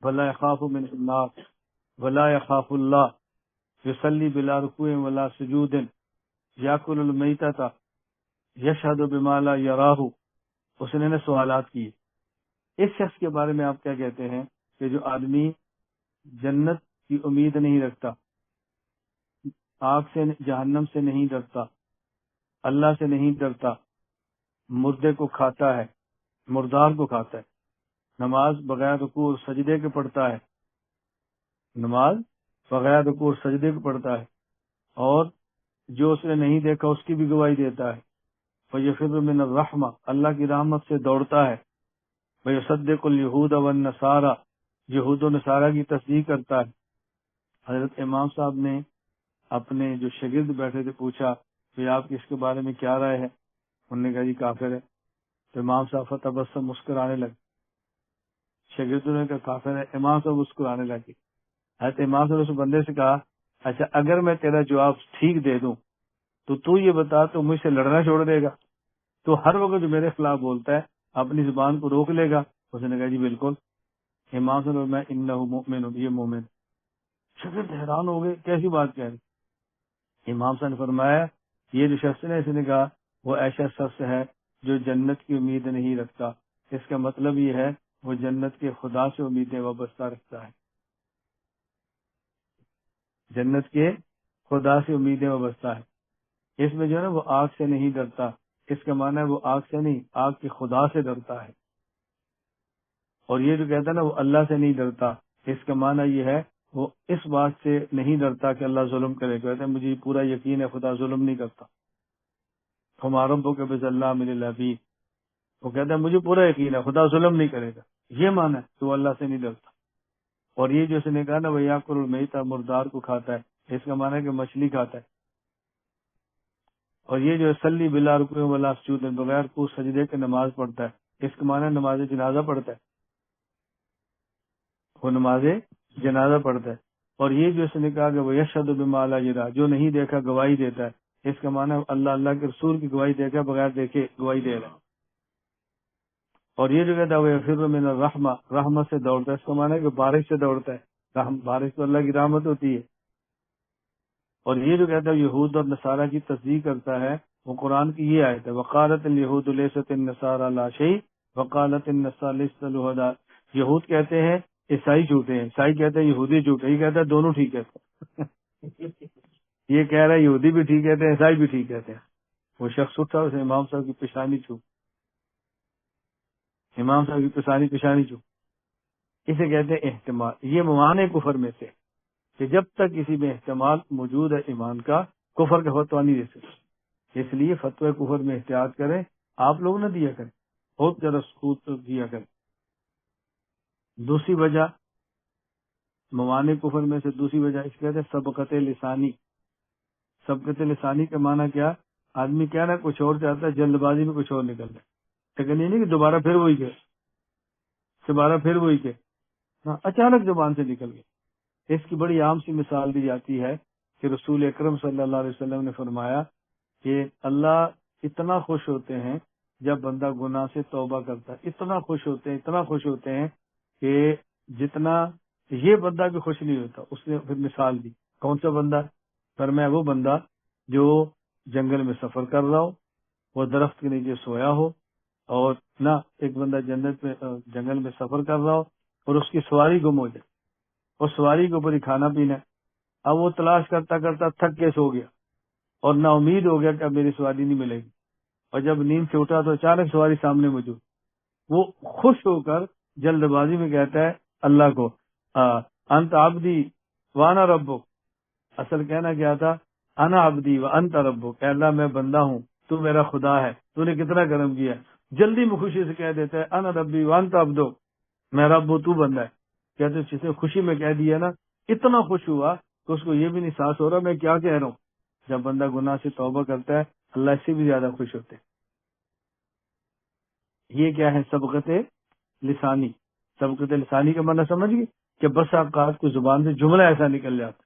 ولا یخاف من النار ولا یخاف اللہ یصلی بلا رکوع ولا سجود یاکل المیتۃ یشہد بما لا یراہ۔ اس نے سوالات کیے، اس شخص کے بارے میں آپ کیا کہتے ہیں کہ جو آدمی جنت کی امید نہیں رکھتا، آگ سے جہنم سے نہیں ڈرتا، اللہ سے نہیں ڈرتا، مردے کو کھاتا ہے، مردار کو کھاتا ہے، نماز بغیر رکوع اور سجدے کے پڑھتا ہے، نماز بغیر رکوع اور سجدے کے پڑھتا ہے، اور جو اس نے نہیں دیکھا اس کی بھی گواہی دیتا ہے، وَيَفِرُّ مِنَ الرَّحْمَةِ، اللہ کی رحمت سے دوڑتا ہے، وَيُصَدِّقُ الْيَهُودَ وَالنَّصَارَى، یہود و نصارہ کی تصدیق کرتا ہے۔ حضرت امام صاحب نے اپنے جو شاگرد بیٹھے تھے پوچھا کہ آپ کی اس کے بارے میں کیا رائے ہے، انہوں نے کہا جی کافر ہے۔ تو امام صاحب فتبسم، مسکرانے لگے، شاگردوں نے کہا کافر ہے، امام صاحب مسکرانے لگے۔ حضرت امام صاحب نے اس بندے سے کہا اچھا اگر میں تیرا جواب ٹھیک دے دوں تو یہ بتا تو مجھ سے لڑنا چھوڑ دے گا، تو ہر وقت جو میرے خلاف بولتا ہے اپنی زبان کو روک لے گا؟ اس نے کہا جی بالکل۔ امام صاحب میں انہ مؤمن، یہ مومن۔ شاگرد حیران ہو گئے، کیسی بات کہہ رہے؟ امام صاحب نے فرمایا یہ جو شخص ہے، اس نے کہا وہ ایسا شخص ہے جو جنت کی امید نہیں رکھتا، اس کا مطلب یہ ہے وہ جنت کے خدا سے امیدیں وابستہ رکھتا ہے، جنت کے خدا سے امیدیں وابستہ ہے۔ اس میں جو ہے نا وہ آگ سے نہیں ڈرتا، اس کا معنی ہے وہ آگ سے نہیں، آگ کے خدا سے ڈرتا ہے۔ اور یہ جو کہتا ہے نا وہ اللہ سے نہیں ڈرتا، اس کا معنی یہ ہے وہ اس بات سے نہیں ڈرتا کہ اللہ ظلم کرے، کہتا ہے مجھے پورا یقین ہے خدا ظلم نہیں کرتا، ہمارا کے بز اللہ من العبید، وہ کہتا ہے مجھے پورا یقین ہے خدا ظلم نہیں کرے گا، یہ معنی ہے تو وہ اللہ سے نہیں ڈرتا۔ اور یہ جو اس نے کہا نا وہ یاکل المیتۃ، مردار کو کھاتا ہے، اس کا معنی ہے کہ مچھلی کھاتا ہے۔ اور یہ جو صلی بلا رکوع ولا سجود، بغیر کو سجدے کے نماز پڑھتا ہے، اس کا معنی ہے نماز جنازہ پڑھتا ہے، وہ نماز جنازہ پڑھتا ہے۔ اور یہ جو اس نے کہا کہ وہ یشہد بما لا یرا، جو نہیں دیکھا گواہی دیتا ہے، اس کا معنی ہے اللہ کے رسول کی گواہی دے کر بغیر دیکھے گواہی دے رہا ہے۔ اور یہ جو کہتا ہے وہ یفر من الرحمہ، رحمت سے دوڑتا ہے، اس کا معنی ہے کہ بارش سے دوڑتا ہے، بارش تو اللہ کی رحمت ہوتی ہے۔ اور یہ جو کہتا ہے یہود اور نصارہ کی تصدیق کرتا ہے، وہ قرآن کی یہ آیت ہے وقالت الیہود لیست النصارى لا شیء وقالت النصارى لیست الہدى، یہود کہتے ہیں عیسائی جھوٹے ہیں، عیسائی کہتے ہیں یہودی جھوٹے، یہ کہتا ہے دونوں ٹھیک کہتے ہیں یہ کہہ رہا ہے یہودی بھی ٹھیک کہتے ہیں، عیسائی بھی ٹھیک کہتے ہیں، وہ شخص اٹھا، اسے امام صاحب کی پیشانی چھو، امام صاحب کی پیشانی چھو. اسے کہتے ہیں احتمال. یہ موانع کفر میں سے کہ جب تک کسی میں احتمال موجود ہے ایمان کا، کفر کا فتویٰ نہیں دے سکتے. اس لیے فتوی کفر میں احتیاط کریں، آپ لوگ نہ دیا کریں، بہت زیادہ سکوت دیا کریں. دوسری وجہ موانع کفر میں سے دوسری وجہ اس کہتے ہیں سبقت لسانی. سبقت لسانی کا معنی کیا؟ آدمی کیا نا کچھ اور چاہتا ہے، جلد بازی میں کچھ اور نکل جائے، لیکن یہ نہیں کہ دوبارہ پھر وہی کہ اچانک زبان سے نکل گئے. اس کی بڑی عام سی مثال دی جاتی ہے کہ رسول اکرم صلی اللہ علیہ وسلم نے فرمایا کہ اللہ اتنا خوش ہوتے ہیں جب بندہ گناہ سے توبہ کرتا ہے، اتنا خوش ہوتے ہیں کہ جتنا یہ بندہ بھی خوش نہیں ہوتا. اس نے پھر مثال دی، کون سا بندہ؟ فرمایا وہ بندہ جو جنگل میں سفر کر رہا ہو، وہ درخت کے نیچے سویا ہو، اور نہ ایک بندہ جنت میں جنگل میں سفر کر رہا ہو اور اس کی سواری گم ہو جائے، اور سواری کے اوپر ہی کھانا پینا ہے. اب وہ تلاش کرتا کرتا تھک کے سو گیا اور نا امید ہو گیا کہ اب میری سواری نہیں ملے گی، اور جب نیند سے اٹھا تو اچانک سواری سامنے موجود. وہ خوش ہو کر جلد بازی میں کہتا ہے اللہ کو انت عبدی وانا ربک. اصل کہنا کیا تھا؟ انا عبدی وانت ربک، اے اللہ میں بندہ ہوں، تو میرا خدا ہے، تو نے کتنا کرم کیا. جلدی میں خوشی سے کہہ دیتا ہے انا ربی وانت عبدک، میں رب ہوں تو بندہ ہے. کہتے جس نے خوشی میں کہہ دیا نا، اتنا خوش ہوا کہ اس کو یہ بھی نہیں احساس ہو رہا میں کیا کہہ رہا ہوں. جب بندہ گناہ سے توبہ کرتا ہے اللہ اس سے بھی زیادہ خوش ہوتے ہیں. یہ کیا ہے؟ سبقت لسانی. سبقت لسانی کا معنی سمجھ گئے کہ بس اوقات کو زبان سے جملہ ایسا نکل جاتا.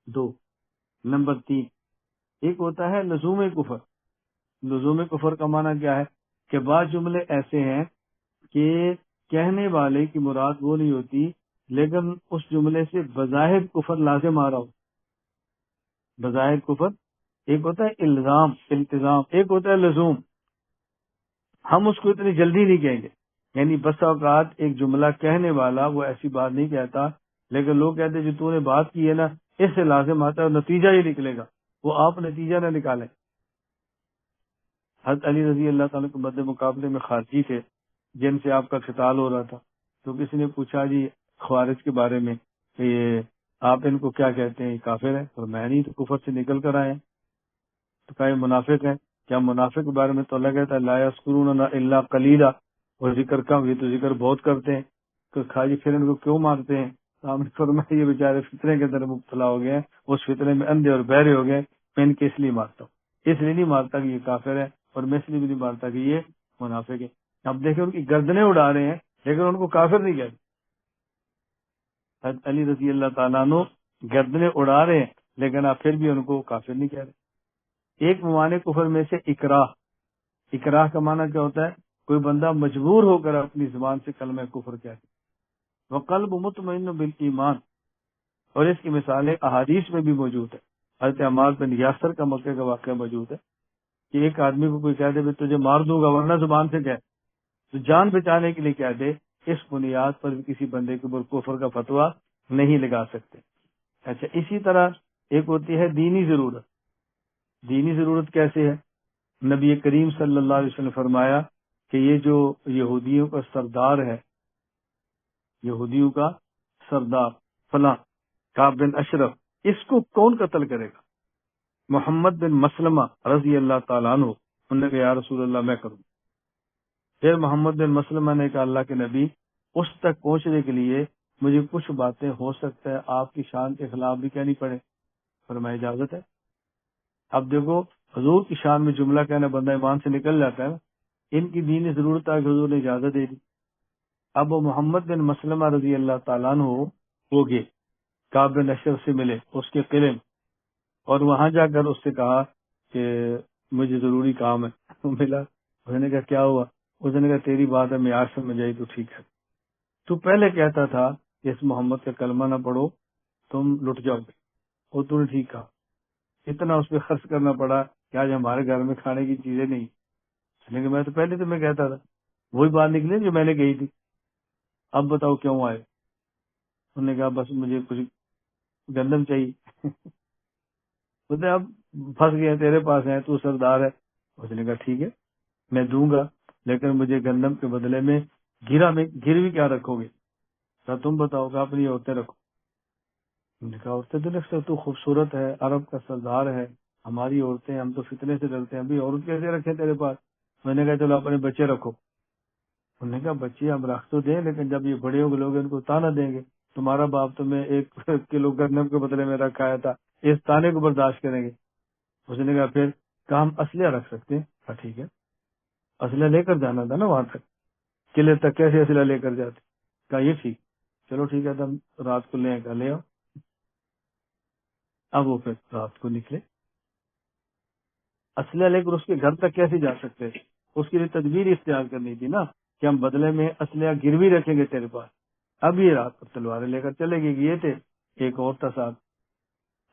دو. نمبر 3، ایک ہوتا ہے لزوم کفر. لزوم کفر کا معنی کیا ہے؟ کہ بعض جملے ایسے ہیں کہ کہنے والے کی مراد وہ نہیں ہوتی، لیکن اس جملے سے بظاہر کفر لازم آ رہا ہو. بظاہر کفر ایک ہوتا ہے التزام، ایک ہوتا ہے لزوم. ہم اس کو اتنی جلدی نہیں کہیں گے. یعنی بس اوقات ایک جملہ کہنے والا وہ ایسی بات نہیں کہتا، لیکن لوگ کہتے ہیں جو تو نے بات کی ہے نا اس سے لازم آتا ہے اور نتیجہ ہی نکلے گا. وہ آپ نتیجہ نہ نکالیں. حضرت علی رضی اللہ تعالیٰ کے مد مقابلے میں خارجی تھے جن سے آپ کا قتال ہو رہا تھا. تو کسی نے پوچھا جی خوارج کے بارے میں کہ یہ آپ ان کو کیا کہتے ہیں، یہ کافر ہے؟ اور میں نہیں، تو کفر سے نکل کر آئے ہیں. تو کہا یہ منافق ہے. کیا منافق کے بارے میں تو اللہ کہتا ہے لا یذکرون الا قلیلا، اور ذکر کم، یہ تو ذکر بہت کرتے ہیں. تو کہا جی پھر ان کو کیوں مارتے ہیں؟ تو آپ نے فرمایا یہ بیچارے فطرے کے اندر مبتلا ہو گئے ہیں، اس فطرے میں اندھے اور بہرے ہو گئے، میں ان کے اس لیے مارتا ہوں. اس لیے نہیں مارتا کہ یہ کافر ہے، اور میں اس لیے بھی نہیں مارتا کہ یہ منافق ہے. اب دیکھیں ان کی گردنیں اڑا رہے ہیں لیکن ان کو کافر نہیں کہتے. حضرت علی رضی اللہ تعالیٰ عنہ گردنیں اڑا رہے ہیں لیکن آپ پھر بھی ان کو کافر نہیں کہہ رہے. ایک موانع کفر میں سے اکراہ کا معنی کیا ہوتا ہے؟ کوئی بندہ مجبور ہو کر اپنی زبان سے کلمہ کفر کہے. وقلب مطمئن بالایمان، اور اس کی مثالیں احادیث میں بھی موجود ہے. حضرت عمار بن یاسر کا مکے کا واقعہ موجود ہے کہ ایک آدمی کو کوئی کہہ دے میں تجھے مار دوں گا ورنہ زبان سے کہہ، تو جان بچانے کے لیے کہہ دے، اس بنیاد پر بھی کسی بندے کے اوپر کفر کا فتویٰ نہیں لگا سکتے. اچھا، اسی طرح ایک ہوتی ہے دینی ضرورت. دینی ضرورت کیسے ہے؟ نبی کریم صلی اللہ علیہ وسلم نے فرمایا کہ یہ جو یہودیوں کا سردار ہے، یہودیوں کا سردار فلاں کعب بن اشرف، اس کو کون قتل کرے گا؟ محمد بن مسلمہ رضی اللہ تعالیٰ عنہ. انہوں نے کہا یا رسول اللہ میں کروں. پھر محمد بن مسلمہ نے کہا اللہ کے نبی اس تک پہنچنے کے لیے مجھے کچھ باتیں ہو سکتا ہے آپ کی شان کے خلاف بھی کہنی پڑے. فرمایا اجازت ہے. اب دیکھو حضور کی شان میں جملہ کہنا بندہ ایمان سے نکل جاتا ہے نا. ان کی دینی ضرورت ہے کہ حضور نے اجازت دے دی. اب وہ محمد بن مسلمہ رضی اللہ تعالیٰ عنہ ہو گئے، کعب بن اشرف سے ملے اس کے قلعے میں، اور وہاں جا کر اس سے کہا کہ مجھے ضروری کام ہے. ملا. اس نے کہا کیا ہوا؟ اس نے کہا تیری بات ہے میں آج سمجھ آئی تو ٹھیک ہے، تو پہلے کہتا تھا کہ اس محمد کا کلمہ نہ پڑھو تم لٹ جاؤ گے، اور تو نے ٹھیک کہا. اتنا اس پہ خرچ کرنا پڑا کہ آج ہمارے گھر میں کھانے کی چیزیں نہیں. لیکن میں تو پہلے تو میں کہتا تھا، وہی بات نکلی جو میں نے کہی تھی. اب بتاؤ کیوں آئے؟ انہوں نے کہا بس مجھے کچھ گندم چاہیے. بولتے اب پھنس گئے تیرے پاس ہیں، تو سردار ہے۔ اس نے کہا ٹھیک ہے میں دوں گا، لیکن مجھے گندم کے بدلے میں گروی کیا رکھو گے؟ کہا تم بتاؤ، کہ اپنی عورتیں رکھو۔ انہوں نے کہا عورتیں تو رکھ سکتے، تو خوبصورت ہے، عرب کا سردار ہے، ہماری عورتیں، ہم تو فتنے سے ڈرتے ہیں، ابھی عورت کیسے رکھے تیرے پاس؟ میں نے کہا چلو اپنے بچے رکھو۔ انہوں نے کہا بچے ہم رکھ تو دیں، لیکن جب یہ بڑے ہو گئے لوگ ان کو تانا دیں گے، تمہارا باپ تمہیں 1 کلو گندم کے بدلے میں رکھایا تھا، اس تانے کو برداشت کریں گے؟ اس نے کہا پھر ہم اسلحہ رکھ سکتے ہیں۔ کہا ٹھیک ہے، اسلحہ لے کر جانا تھا نا وہاں تک، قلعے تک کیسے اسلحہ لے کر جاتے؟ کہا یہ ٹھیک، چلو ٹھیک ہے، تم رات کو لے کر لے آؤ۔ اب وہ پھر رات کو نکلے، اسلحہ لے کر اس کے گھر تک کیسے جا سکتے تھے؟ اس کے لیے تدبیر اختیار کرنی تھی نا، کہ ہم بدلے میں اسلحہ گروی رکھیں گے تیرے پاس۔ اب یہ رات کو تلواریں لے کر چلے گئے، یہ تھے ایک اور تھا ساتھ،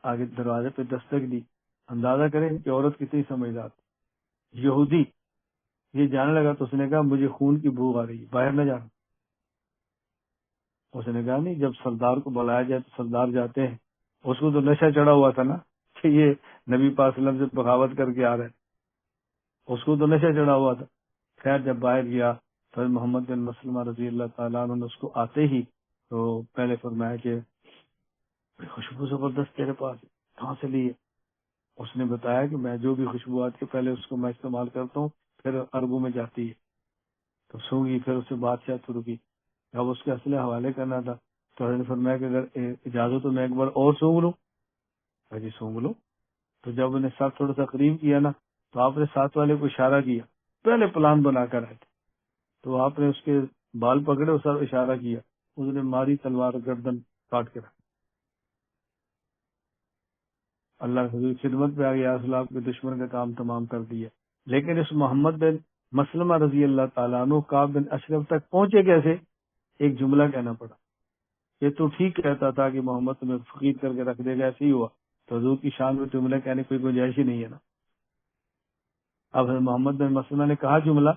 آگے دروازے پہ دستک دی۔ اندازہ کریں کہ عورت کتنی سمجھدار تھی۔ یہودی یہ جانے لگا تو اس نے کہا مجھے خون کی بھوک آ رہی ہے، باہر نہ جانا۔ اس نے کہا نہیں، جب سردار کو بلایا جائے تو سردار جاتے ہیں۔ اس کو تو نشہ چڑھا ہوا تھا نا کہ یہ نبی پاک صلی اللہ علیہ وسلم سے بغاوت کر کے آ رہے ہیں، اس کو تو نشہ چڑھا ہوا تھا۔ خیر جب باہر گیا تو محمد بن مسلمہ رضی اللہ تعالیٰ عنہ نے اس کو آتے ہی تو پہلے فرمایا کہ خوشبو زبردست تیرے پاس ہے، کہاں سے لی ہے؟ اس نے بتایا کہ میں جو بھی خوشبو آتی ہے پہلے اس کو میں استعمال کرتا ہوں، پھر اربوں میں جاتی ہے۔ تو سونگی، پھر اس سے بادشاہ رکی، اب اس کے اصل حوالے کرنا تھا تو حضرت نے فرمایا کہ اگر اجازت تو میں ایک بار اور سونگ لوں؟ جی سونگ لو۔ تو جب انہیں ساتھ تھوڑا سا قریب کیا نا تو آپ نے ساتھ والے کو اشارہ کیا، پہلے پلان بنا کر آئے تھے، تو آپ نے اس کے بال پکڑے اور سر اشارہ کیا، اس نے ماری تلوار گردن کاٹ کے رکھ۔ اللہ کے حضور خدمت پہ آ گیا، اصل آپ کے دشمن کا کام تمام کر دیا۔ لیکن اس محمد بن مسلمہ رضی اللہ تعالیٰ عنہ کعب بن اشرف تک پہنچے کیسے؟ ایک جملہ کہنا پڑا، یہ تو ٹھیک کہتا تھا کہ محمد تمہیں فقیر کر کے رکھ دے گا، ایسے ہی ہوا، تو حضور کی شان میں جملہ کہنے کی کوئی گنجائش ہی نہیں ہے نا۔ اب حضرت محمد بن مسلمہ نے کہا جملہ،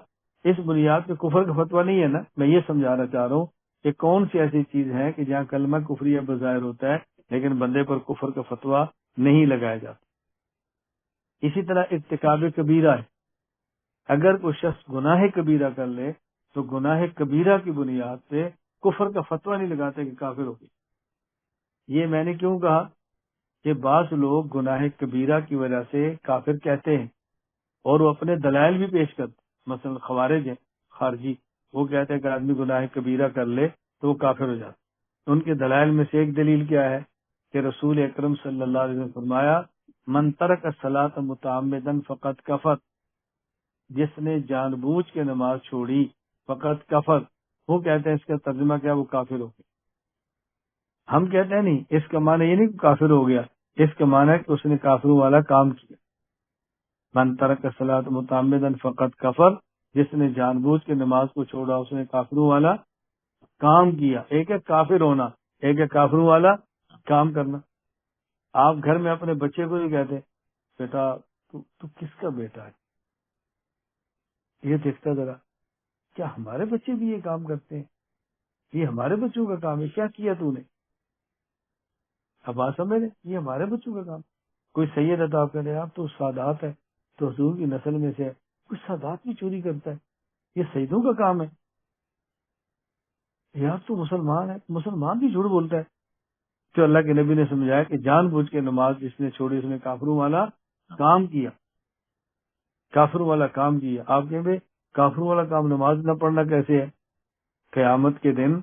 اس بنیاد پہ کفر کا فتویٰ نہیں ہے نا، میں یہ سمجھانا چاہ رہا ہوں کہ کون سی ایسی چیز ہے کہ جہاں کلمہ کفریہ بظاہر ہوتا ہے لیکن بندے پر کفر کا فتویٰ نہیں لگایا جاتا۔ اسی طرح ارتکاب کبیرہ ہے، اگر کوئی شخص گناہ کبیرہ کر لے تو گناہ کبیرہ کی بنیاد پہ کفر کا فتویٰ نہیں لگاتے کہ کافر ہو گئی۔ یہ میں نے کیوں کہا کہ بعض لوگ گناہ کبیرہ کی وجہ سے کافر کہتے ہیں اور وہ اپنے دلائل بھی پیش کرتے، مثلا خوارج ہیں، خارجی، وہ کہتے ہیں کہ آدمی گناہ کبیرہ کر لے تو وہ کافر ہو جاتا۔ ان کے دلائل میں سے ایک دلیل کیا ہے کہ رسول اکرم صلی اللہ علیہ وسلم فرمایا من ترک الصلاۃ متعمدا فقط کفر، جس نے جان بوجھ کے نماز چھوڑی فقط کفر، وہ کہتے ہیں اس کا ترجمہ کیا، وہ کافر ہو گیا۔ ہم کہتے ہیں نہیں، اس کا معنی یہ نہیں کہ کافر ہو گیا، اس کا معنی ہے کہ اس نے کافروں والا کام کیا۔ من ترک الصلاۃ متعمدا فقط کفر، جس نے جان بوجھ کے نماز کو چھوڑا اس نے کافروں والا کام کیا۔ ایک ہے کافر ہونا، ایک ہے کافروں والا کام کرنا۔ آپ گھر میں اپنے بچے کو ہی کہتے بیٹا تو کس کا بیٹا ہے، یہ دیکھتا ذرا، کیا ہمارے بچے بھی یہ کام کرتے ہیں؟ یہ ہمارے بچوں کا کام ہے، کیا کیا تو نے؟ اب بات سمجھ لیں، یہ ہمارے بچوں کا کام۔ کوئی سید ہے تو آپ کہتے ہیں آپ تو سادات ہے، تو حضور کی نسل میں سے ہے، کوئی سادات بھی چوری کرتا ہے، یہ سیدوں کا کام ہے۔ یار تو مسلمان ہے، مسلمان بھی جھوٹ بولتا ہے۔ تو اللہ کے نبی نے سمجھایا کہ جان بوجھ کے نماز جس نے چھوڑی اس نے کافروں والا کام کیا، کافروں والا کام کیا۔ آپ کہیں گے کافروں والا کام نماز نہ پڑھنا کیسے ہے؟ قیامت کے دن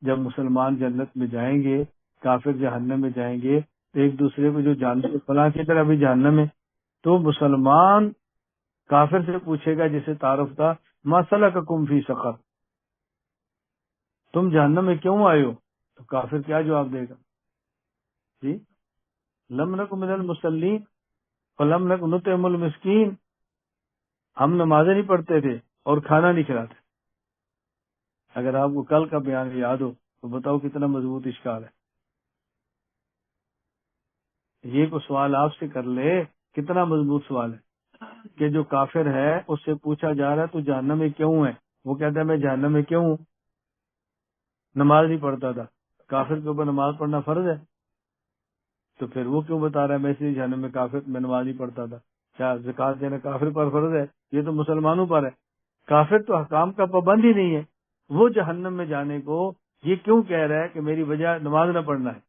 جب مسلمان جنت میں جائیں گے، کافر جہنم میں جائیں گے، تو ایک دوسرے کو جو جانتے فلاں کی طرح بھی جہنم میں، تو مسلمان کافر سے پوچھے گا جسے تعارف تھا ما سلککم فی سقر، تم جہنم میں کیوں آئے ہو؟ تو کافر کیا جواب دے گا؟ جی لم نک من المصلین فلم نک نطعم المسکین، ہم نمازیں نہیں پڑھتے تھے اور کھانا نہیں کھلاتے۔ اگر آپ کو کل کا بیان یاد ہو تو بتاؤ کتنا مضبوط اشکال ہے۔ یہ کو سوال آپ سے کر لے، کتنا مضبوط سوال ہے کہ جو کافر ہے اس سے پوچھا جا رہا ہے تو جہنم میں کیوں ہے؟ وہ کہتا ہے میں جہنم میں کیوں ہوں؟ نماز نہیں پڑھتا تھا۔ کافر کے اوپر نماز پڑھنا فرض ہے؟ تو پھر وہ کیوں بتا رہا ہے میں اس لیے جہنم میں کافر میں نماز نہیں پڑھتا تھا؟ کیا زکات دینا کافر پر فرض ہے؟ یہ تو مسلمانوں پر ہے. کافر تو حکام کا پابند ہی نہیں ہے، وہ جہنم میں جانے کو یہ کیوں کہہ رہا ہے کہ میری وجہ نماز نہ پڑھنا ہے؟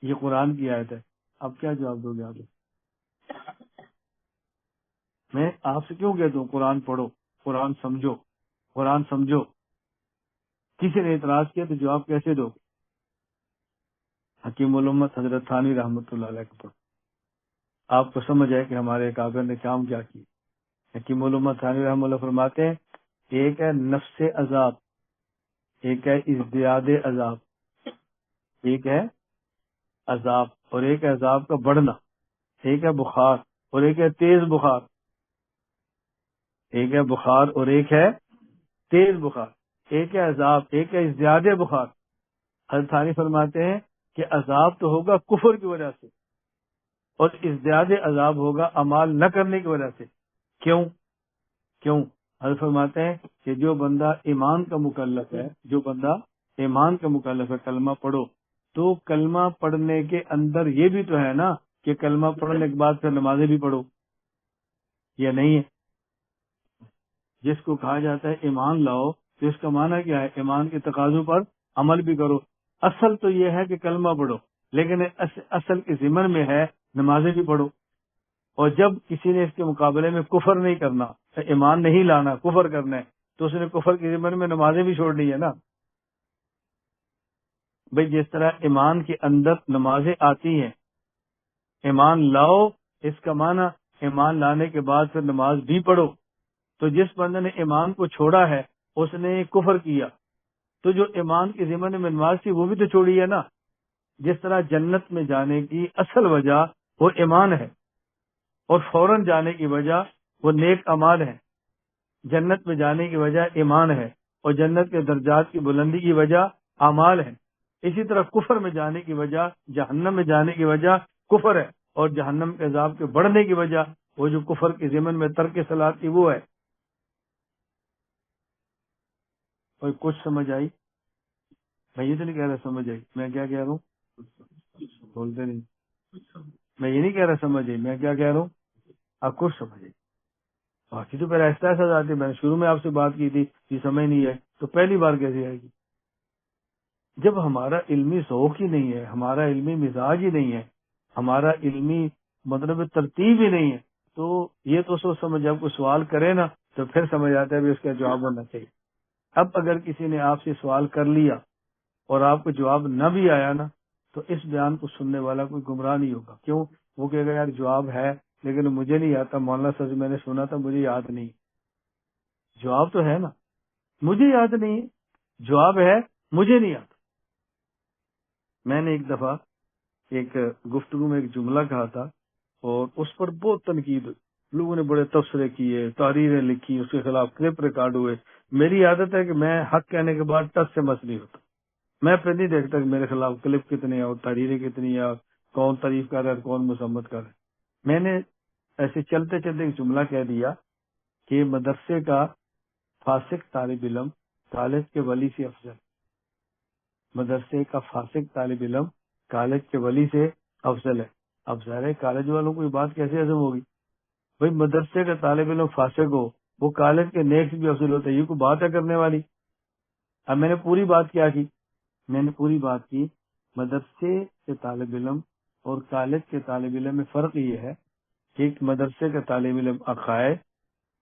یہ قرآن کی آیت ہے. اب کیا جواب دو گے آپ؟ میں آپ سے کیوں کہتا ہوں قرآن پڑھو، قرآن سمجھو، قرآن سمجھو. کسی نے اعتراض کیا تو جواب کیسے دو؟ حکیم الامت حضرت تھانوی رحمۃ اللہ علیہ کو پڑھو، آپ کو سمجھ آئے کہ ہمارے اکابر نے کام کیا کی. حکیم الامت تھانوی رحمۃ اللہ فرماتے ہیں ایک ہے نفس عذاب، ایک ہے ازدیاد عذاب، ایک ہے عذاب اور ایک ہے عذاب کا بڑھنا، ایک ہے بخار اور ایک ہے تیز بخار، ایک ہے بخار اور ایک ہے تیز بخار، ایک ہے عذاب ایک ہے ازدیاد بخار. حضرت ثانی فرماتے ہیں کہ عذاب تو ہوگا کفر کی وجہ سے اور ازدیاد عذاب ہوگا اعمال نہ کرنے کی وجہ سے. کیوں؟ حضرت فرماتے ہیں کہ جو بندہ ایمان کا مکلف ہے، جو بندہ ایمان کا مکلف ہے، کلمہ پڑھو، تو کلمہ پڑھنے کے اندر یہ بھی تو ہے نا کہ کلمہ پڑھنے کے بعد پھر نمازیں بھی پڑھو، یا نہیں ہے؟ جس کو کہا جاتا ہے ایمان لاؤ تو اس کا معنی کیا ہے؟ ایمان کے تقاضوں پر عمل بھی کرو. اصل تو یہ ہے کہ کلمہ پڑھو، لیکن اصل کے ضمن میں ہے نمازیں بھی پڑھو. اور جب کسی نے اس کے مقابلے میں کفر نہیں کرنا، ایمان نہیں لانا، کفر کرنا ہے، تو اس نے کفر کے ضمن میں نمازیں بھی چھوڑنی ہے نا. بھئی جس طرح ایمان کے اندر نمازیں آتی ہیں، ایمان لاؤ اس کا معنی ایمان لانے کے بعد پھر نماز بھی پڑھو. تو جس بندے نے ایمان کو چھوڑا ہے اس نے کفر کیا، تو جو ایمان کے ضمن میں نماز تھی وہ بھی تو چھوڑی ہے نا. جس طرح جنت میں جانے کی اصل وجہ وہ ایمان ہے اور فوراً جانے کی وجہ وہ نیک اعمال ہے. جنت میں جانے کی وجہ ایمان ہے اور جنت کے درجات کی بلندی کی وجہ اعمال ہے. اسی طرح کفر میں جانے کی وجہ، جہنم میں جانے کی وجہ کفر ہے، اور جہنم کے عذاب کے بڑھنے کی وجہ وہ جو کفر کے ضمن میں ترک صلاۃ تھی وہ ہے. کوئی کچھ سمجھ آئی؟ میں یہ تو نہیں کہہ رہا سمجھ آئی، میں کیا کہہ رہا ہوں؟ بولتے نہیں. میں یہ نہیں کہہ رہا سمجھ آئی، میں کیا کہہ رہا ہوں؟ آپ کچھ سمجھ آئی. باقی تو پھر ایسا آتی ہے. میں نے شروع میں آپ سے بات کی تھی کہ سمجھ نہیں ہے تو پہلی بار کیسے آئے گی؟ جب ہمارا علمی ذوق ہی نہیں ہے، ہمارا علمی مزاج ہی نہیں ہے، ہمارا علمی مطلب ترتیب ہی نہیں ہے، تو یہ تو سوچ سمجھ جب کوئی سوال کرے نا تو پھر سمجھ آتا ہے بھی اس کا جواب ہونا چاہیے. اب اگر کسی نے آپ سے سوال کر لیا اور آپ کو جواب نہ بھی آیا نا تو اس بیان کو سننے والا کوئی گمراہ نہیں ہوگا. کیوں؟ وہ کہے گا یار جواب ہے لیکن مجھے نہیں آتا، مولانا صاحب سے میں نے سنا تھا مجھے یاد نہیں. جواب تو ہے نا، مجھے یاد نہیں ہے، جواب ہے مجھے نہیں آتا. میں نے ایک دفعہ ایک گفتگو میں ایک جملہ کہا تھا اور اس پر بہت تنقید ہوئی، لوگوں نے بڑے تبصرے کیے، تحریریں لکھی، اس کے خلاف کلپ ریکارڈ ہوئے. میری عادت ہے کہ میں حق کہنے کے بعد ٹچ سے مس نہیں ہوتا. میں پھر نہیں دیکھتا کہ میرے خلاف کلپ کتنے ہیں اور تحریریں کتنی ہیں اور کون تعریف کر رہا ہے اور کون مذمت کر رہا ہے. میں نے ایسے چلتے چلتے ایک جملہ کہہ دیا کہ مدرسے کا فاسق طالب علم کالج کے ولی سے افضل. مدرسے کا فاسق طالب علم کالج کے ولی سے افضل ہے. اب ظاہر ہے کالج والوں کو یہ بات کیسے ہضم ہوگی؟ بھائی مدرسے کا طالب علم فاسق ہو وہ کالج کے نیک سے بھی افضل ہوتا ہے، یہ کوئی بات ہے کرنے والی؟ اب میں نے پوری بات کیا کی؟ میں نے پوری بات کی مدرسے کے طالب علم اور کالج کے طالب علم میں فرق یہ ہے کہ ایک مدرسے کا طالب علم عقائد،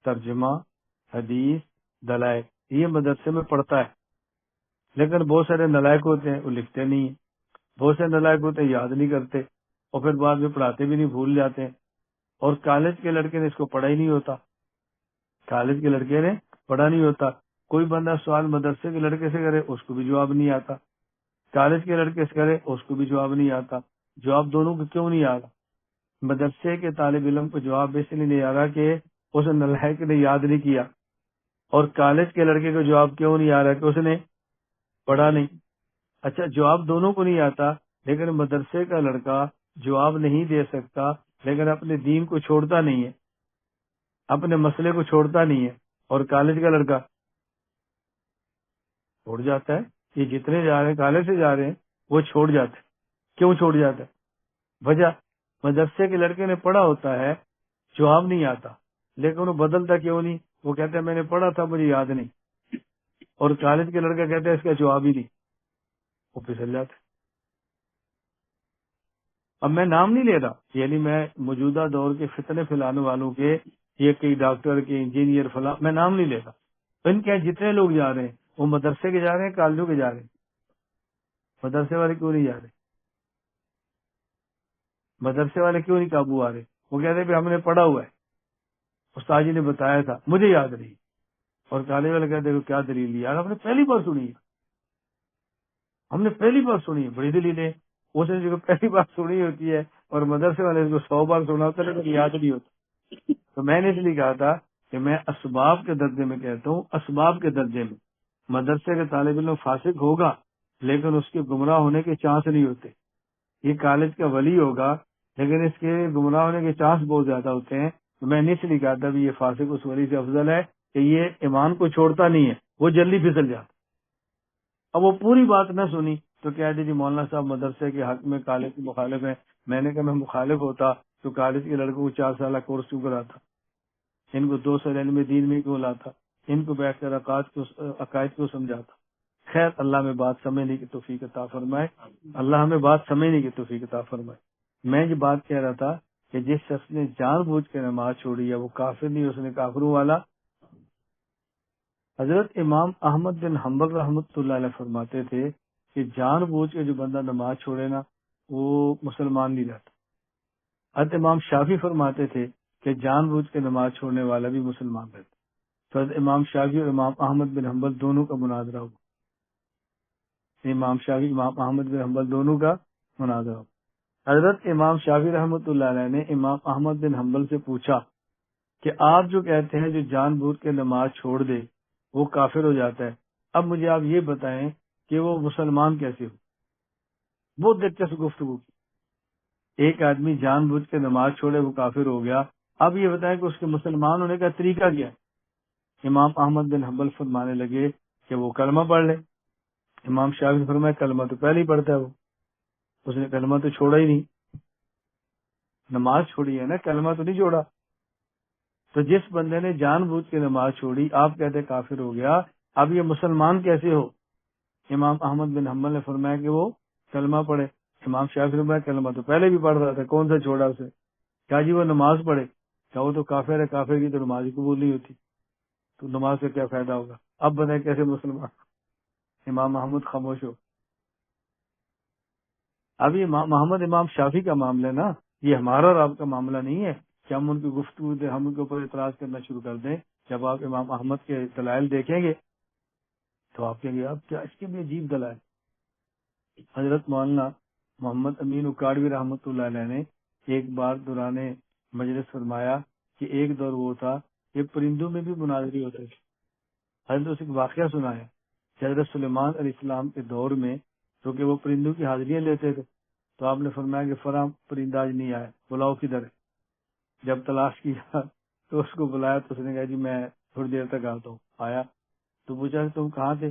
ترجمہ، حدیث، دلائل یہ مدرسے میں پڑھتا ہے، لیکن بہت سارے نالائق ہوتے ہیں وہ لکھتے نہیں ہیں، بہت سے نالائق ہوتے ہیں یاد نہیں کرتے اور پھر بعد میں پڑھاتے بھی نہیں، بھول جاتے ہیں. اور کالج کے لڑکے نے اس کو پڑھا ہی نہیں ہوتا، کالج کے لڑکے نے پڑھا نہیں ہوتا. کوئی بندہ سوال مدرسے کے لڑکے سے کرے اس کو بھی جواب نہیں آتا، کالج کے لڑکے سے کرے اس کو بھی جواب نہیں آتا. جواب دونوں کو کیوں نہیں آ رہا؟ مدرسے کے طالب علم کو جواب اس لیے نہیں آ رہا کہ اس نالائق نے یاد نہیں کیا، اور کالج کے لڑکے کو جواب کیوں نہیں آ رہا کہ اس نے پڑھا نہیں. اچھا جواب دونوں کو نہیں آتا، لیکن مدرسے کا لڑکا جواب نہیں دے سکتا لیکن اپنے دین کو چھوڑتا نہیں ہے، اپنے مسئلے کو چھوڑتا نہیں ہے، اور کالج کا لڑکا چھوڑ جاتا ہے. یہ جتنے جا رہے ہیں کالج سے جا رہے ہیں وہ چھوڑ جاتے ہیں. کیوں چھوڑ جاتا ہے؟ وجہ مدرسے کے لڑکے نے پڑھا ہوتا ہے، جواب نہیں آتا، لیکن وہ بدلتا کیوں نہیں؟ وہ کہتا ہے میں نے پڑھا تھا مجھے یاد نہیں، اور کالج کے لڑکا کہتا ہے اس کا جواب ہی نہیں، وہ پھسل جاتا ہے۔ اب میں نام نہیں لے رہا، یعنی میں موجودہ دور کے فتنے پھیلانے والوں کے، یہ کئی ڈاکٹر کے انجینئر فلاں، میں نام نہیں لے رہا، ان کے جتنے لوگ جا رہے ہیں وہ مدرسے کے جا رہے ہیں، کالجوں کے جا رہے ہیں، مدرسے والے کیوں نہیں جا رہے؟ مدرسے والے کیوں نہیں قابو آ رہے؟ وہ کہتے ہیں کہ ہم نے پڑھا ہوا ہے، استاد جی نے بتایا تھا مجھے یاد نہیں، اور کالج والے کہتے ہیں کیا دلیل یار ہم نے پہلی بار سنی ہے، ہم نے پہلی بار سنی ہے، بڑی دلیل ہے، اس نے جو پہلی بار سنی ہوتی ہے اور مدرسے والے کو 100 بار سنا ہوتا ہے لیکن یاد نہیں ہوتا۔ تو میں نے اس لیے کہا تھا کہ میں اسباب کے درجے میں کہتا ہوں، اسباب کے درجے میں مدرسے کے طالب علم فاسق ہوگا لیکن اس کے گمراہ ہونے کے چانس نہیں ہوتے، یہ کالج کا ولی ہوگا لیکن اس کے گمراہ ہونے کے چانس بہت زیادہ ہوتے ہیں۔ تو میں نے اس لیے کہا تھا بھی یہ فاسق اس ولی سے افضل ہے کہ یہ ایمان کو چھوڑتا نہیں ہے، وہ جلدی پھسل جاتا۔ اب وہ پوری بات نہ سنی تو کہہ دی جی مولانا صاحب مدرسے کے حق میں کالج کی مخالف ہیں۔ میں نے کہا میں مخالف ہوتا تو کالج کے لڑکوں کو 4 سالہ کورس کیوں کراتا، ان کو 2 سال علم دین میں کیوں لاتا، ان کو بیٹھ کر عقائد کو سمجھاتا۔ خیر اللہ میں بات سمجھنے کی توفیق عطا فرمائے، اللہ ہمیں بات سمجھنے کی توفیق عطا فرمائے۔ میں یہ بات کہہ رہا تھا کہ جس شخص نے جان بوجھ کے نماز چھوڑی ہے وہ کافر نہیں، اس نے کافروں والا۔ حضرت امام احمد بن حنبل رحمۃ اللہ علیہ فرماتے تھے کہ جان بوجھ کے جو بندہ نماز چھوڑے نا وہ مسلمان نہیں رہتا۔ حضرت امام شافعی فرماتے تھے کہ جان بوجھ کے نماز چھوڑنے والا بھی مسلمان رہتا۔ تو حضرت امام شافعی اور امام احمد بن حنبل دونوں کا مناظرہ ہوا، امام شافعی امام احمد بن حنبل دونوں کا مناظرہ ہوا۔ حضرت امام شافعی رحمۃ اللہ علیہ نے امام احمد بن حنبل سے پوچھا کہ آپ جو کہتے ہیں جو جان بوجھ کے نماز چھوڑ دے وہ کافر ہو جاتا ہے، اب مجھے آپ یہ بتائیں کہ وہ مسلمان کیسے ہو؟ بہت دلچسپ گفتگو کی۔ ایک آدمی جان بوجھ کے نماز چھوڑے وہ کافر ہو گیا، اب یہ بتائیں کہ اس کے مسلمان ہونے کا طریقہ کیا ہے؟ امام احمد بن حنبل فرمانے لگے کہ وہ کلمہ پڑھ لے۔ امام شافعی فرمایا کلمہ تو پہلے ہی پڑھتا ہے وہ، اس نے کلمہ تو چھوڑا ہی نہیں، نماز چھوڑی ہے نا، کلمہ تو نہیں چھوڑا۔ تو جس بندے نے جان بوجھ کے نماز چھوڑی آپ کہتے کافر ہو گیا، اب یہ مسلمان کیسے ہو؟ امام احمد بن حنبل نے فرمایا کہ وہ کلمہ پڑھے۔ امام شافعی فرمایا کلمہ تو پہلے بھی پڑھ رہا تھا، کون سا چھوڑا اسے؟ کہا جی وہ نماز پڑھے۔ کہا وہ تو کافر ہے، کافر کی تو نماز ہی قبول نہیں ہوتی، تو نماز سے کیا فائدہ ہوگا؟ اب بتائیں کیسے مسلمان؟ امام محمد خاموش ہو۔ اب یہ محمد امام شافعی کا معاملہ ہے نا، یہ ہمارا اور آپ کا معاملہ نہیں ہے کہ ہم ان کی گفتگو دیں، ہم ان کے اوپر اعتراض کرنا شروع کر دیں۔ جب آپ امام احمد کے دلائل دیکھیں گے تو آپ کہیں گے آپ کیا اس کے بھی عجیب دلائل۔ حضرت مولانا محمد امین اکاڑوی رحمۃ اللہ علیہ نے ایک بار دوران مجلس فرمایا کہ ایک دور وہ تھا کہ پرندوں میں بھی مناظری ہوتے تھے۔ حضرت اس ایک واقعہ سنایا کہ حضرت سلیمان علیہ السلام کے دور میں کیونکہ وہ پرندوں کی حاضریاں لیتے تھے تو آپ نے فرمایا کہ فلاں پرندہ آج نہیں آیا، بلاؤ کدھر ہے؟ جب تلاش کیا تو اس کو بلایا تو اس نے کہا جی میں تھوڑی دیر تک آتا ہوں۔ آیا تو پوچھا تم کہاں تھے؟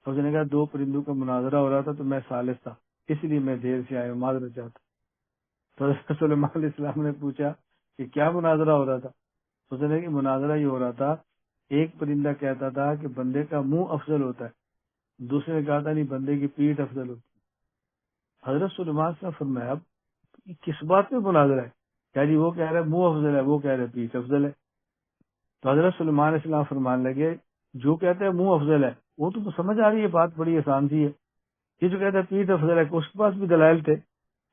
اس نے کہا 2 پرندوں کا مناظرہ ہو رہا تھا تو میں ثالث تھا اس لیے میں دیر سے آیا، معذرت چاہتا۔ تو حضرت سلیمان علیہ السلام نے پوچھا کہ کیا مناظرہ ہو رہا تھا؟ اس نے کہا کہ مناظرہ یہ ہو رہا تھا ایک پرندہ کہتا تھا کہ بندے کا منہ افضل ہوتا ہے، دوسرے نے کہا تھا نہیں بندے کی پیٹھ افضل ہوتی ہے۔ حضرت سلیمان نے فرمایا اب کس بات میں مناظرہ ہے؟ کیا جی وہ کہہ رہے منہ افضل ہے، وہ کہہ رہے پیٹھ افضل ہے۔ تو حضرت سلیمان علیہ السلام فرمانے لگے جو کہتے ہیں منہ افضل ہے وہ تو سمجھ آ رہی ہے، بات بڑی آسان سی ہے، یہ جو کہتا ہے پیٹھ افضل ہے اس کے پاس بھی دلائل تھے۔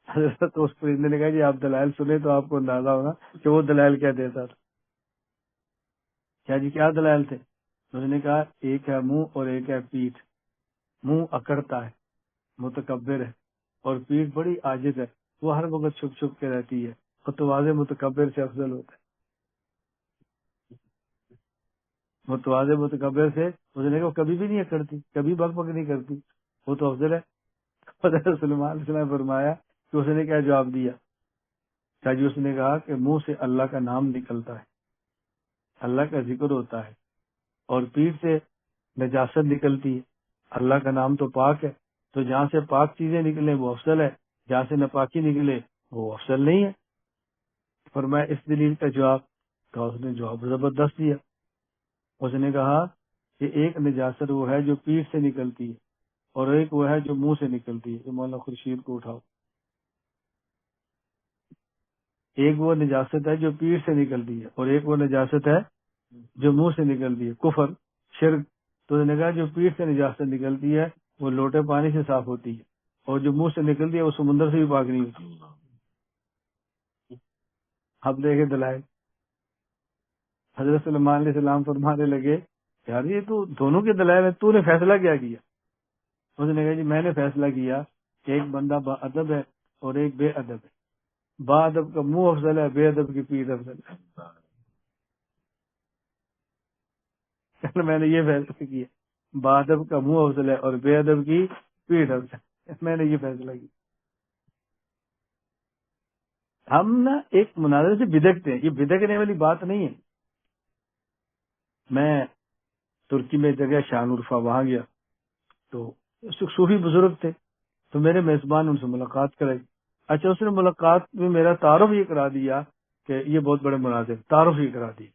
حضرت اس پرندے نے کہا جی آپ دلائل سنیں تو آپ کو اندازہ ہوگا کہ وہ دلائل کیا دیتا تھا۔ کیا جی کیا دلائل تھے؟ اس نے کہا ایک ہے منہ اور ایک ہے پیٹھ، منہ اکڑتا ہے متکبر ہے اور پیٹھ بڑی عاجز ہے، وہ ہر وقت چھپ چھپ کے رہتی ہے، متواضع متکبر سے افضل ہوتا ہے۔ متواضع متکبر سے اس نے کہا وہ کبھی بھی نہیں اکڑتی، کبھی بک بک نہیں کرتی، وہ تو افضل ہے۔ حضرت سلیمان علیہ السلام نے فرمایا کہ اس نے کیا جواب دیا؟ کیا جی اس نے کہا کہ منہ سے اللہ کا نام نکلتا ہے، اللہ کا ذکر ہوتا ہے، اور پیٹھ سے نجاست نکلتی ہے، اللہ کا نام تو پاک ہے، تو جہاں سے پاک چیزیں نکلیں وہ افضل ہے، جہاں سے ناپاکی نکلے وہ افضل نہیں ہے. فرمایا اس دلیل کا جواب کا اس نے جواب زبردست دیا. اس نے کہا کہ ایک نجاست وہ ہے جو پیٹھ سے نکلتی ہے اور ایک وہ ہے جو منہ سے نکلتی ہے. یہ مولانا خورشید کو اٹھاؤ. ایک وہ نجاست ہے جو پیٹھ سے نکلتی ہے اور ایک وہ نجاست ہے جو منہ سے نکلتی ہے. کفر شرک. تو اس نے کہا جو پیٹھ سے نجاست نکلتی ہے وہ لوٹے پانی سے صاف ہوتی ہے اور جو منہ سے نکلتی ہے وہ سمندر سے بھی پاک نہیں ہوتی. اب دیکھے دلائل. حضرت سلیمان علیہ السلام فرمانے لگے یار یہ تو دونوں کے دلائل ہیں, تو نے فیصلہ کیا کیا؟ اس نے کہا جی میں نے فیصلہ کیا کہ ایک بندہ با ادب ہے اور ایک بے ادب ہے. با ادب کا منہ افضل ہے, بے ادب کی پیٹھ افضل ہے. میں نے یہ فیصلہ کیا با ادب کا منہ افضل ہے اور بے ادب کی پیٹھ افضل ہے. میں نے یہ فیصلہ کیا. ہم نا ایک مناظرے سے بدکتے ہیں, یہ بدکنے والی بات نہیں ہے. میں ترکی میں جگہ شان عرفہ وہاں گیا تو صوفی بزرگ تھے تو میرے میزبان ان سے ملاقات کرائی. اچھا اس نے ملاقات میں میرا تعارف یہ کرا دیا کہ یہ بہت بڑے مناظر, تعارف یہ کرا دیا.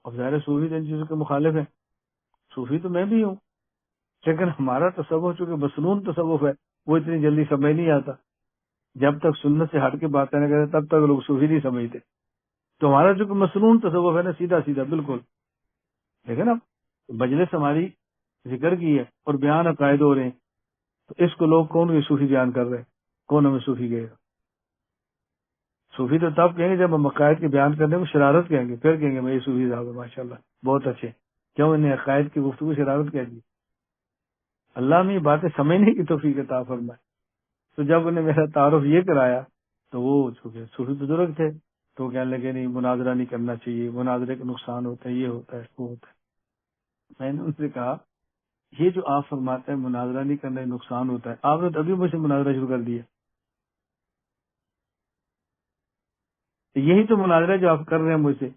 اب ظاہر صوفی تو ان چیزوں کے مخالف ہیں, صوفی تو میں بھی ہوں, لیکن ہمارا تصوف چونکہ مصنون تصوف ہے وہ اتنی جلدی سمجھ نہیں آتا. جب تک سنت سے ہٹ کے باتیں نہ کرتے تب تک لوگ صوفی نہیں سمجھتے. تو ہمارا چونکہ مصنون تصوف ہے نا, سیدھا سیدھا بالکل. لیکن اب مجلس ہماری ذکر کی ہے اور بیان عقائد ہو رہے ہیں تو اس کو لوگ کون بھی صوفی بیان کر رہے ہیں, کون ہمیں صوفی کہے گا؟ صوفی تو تب کہیں گے جب ہم عقائد کے بیان کرنے کو شرارت کہیں گے, پھر کہیں گے میں یہ صوفی صاحب ہے ماشاء اللہ بہت اچھے. کیوں انہیں عقائد کی گفتگو شرارت کہہ دی؟ اللہ میں یہ باتیں سمجھنے کی توفیق عطا فرمائے. تو جب انہیں میرا تعارف یہ کرایا تو وہ چونکہ صوفی بزرگ تھے تو وہ کہنے لگے نہیں مناظرہ نہیں کرنا چاہیے, مناظرے کا نقصان ہوتا ہے, یہ ہوتا ہے وہ ہوتا ہے. میں نے ان سے کہا یہ جو آپ فرماتے ہیں مناظرہ نہیں کرنا نقصان ہوتا ہے, آپ نے تو ابھی مجھ سے مناظرہ شروع کر دیا. یہی تو مناظرہ جو آپ کر رہے ہیں مجھ سے.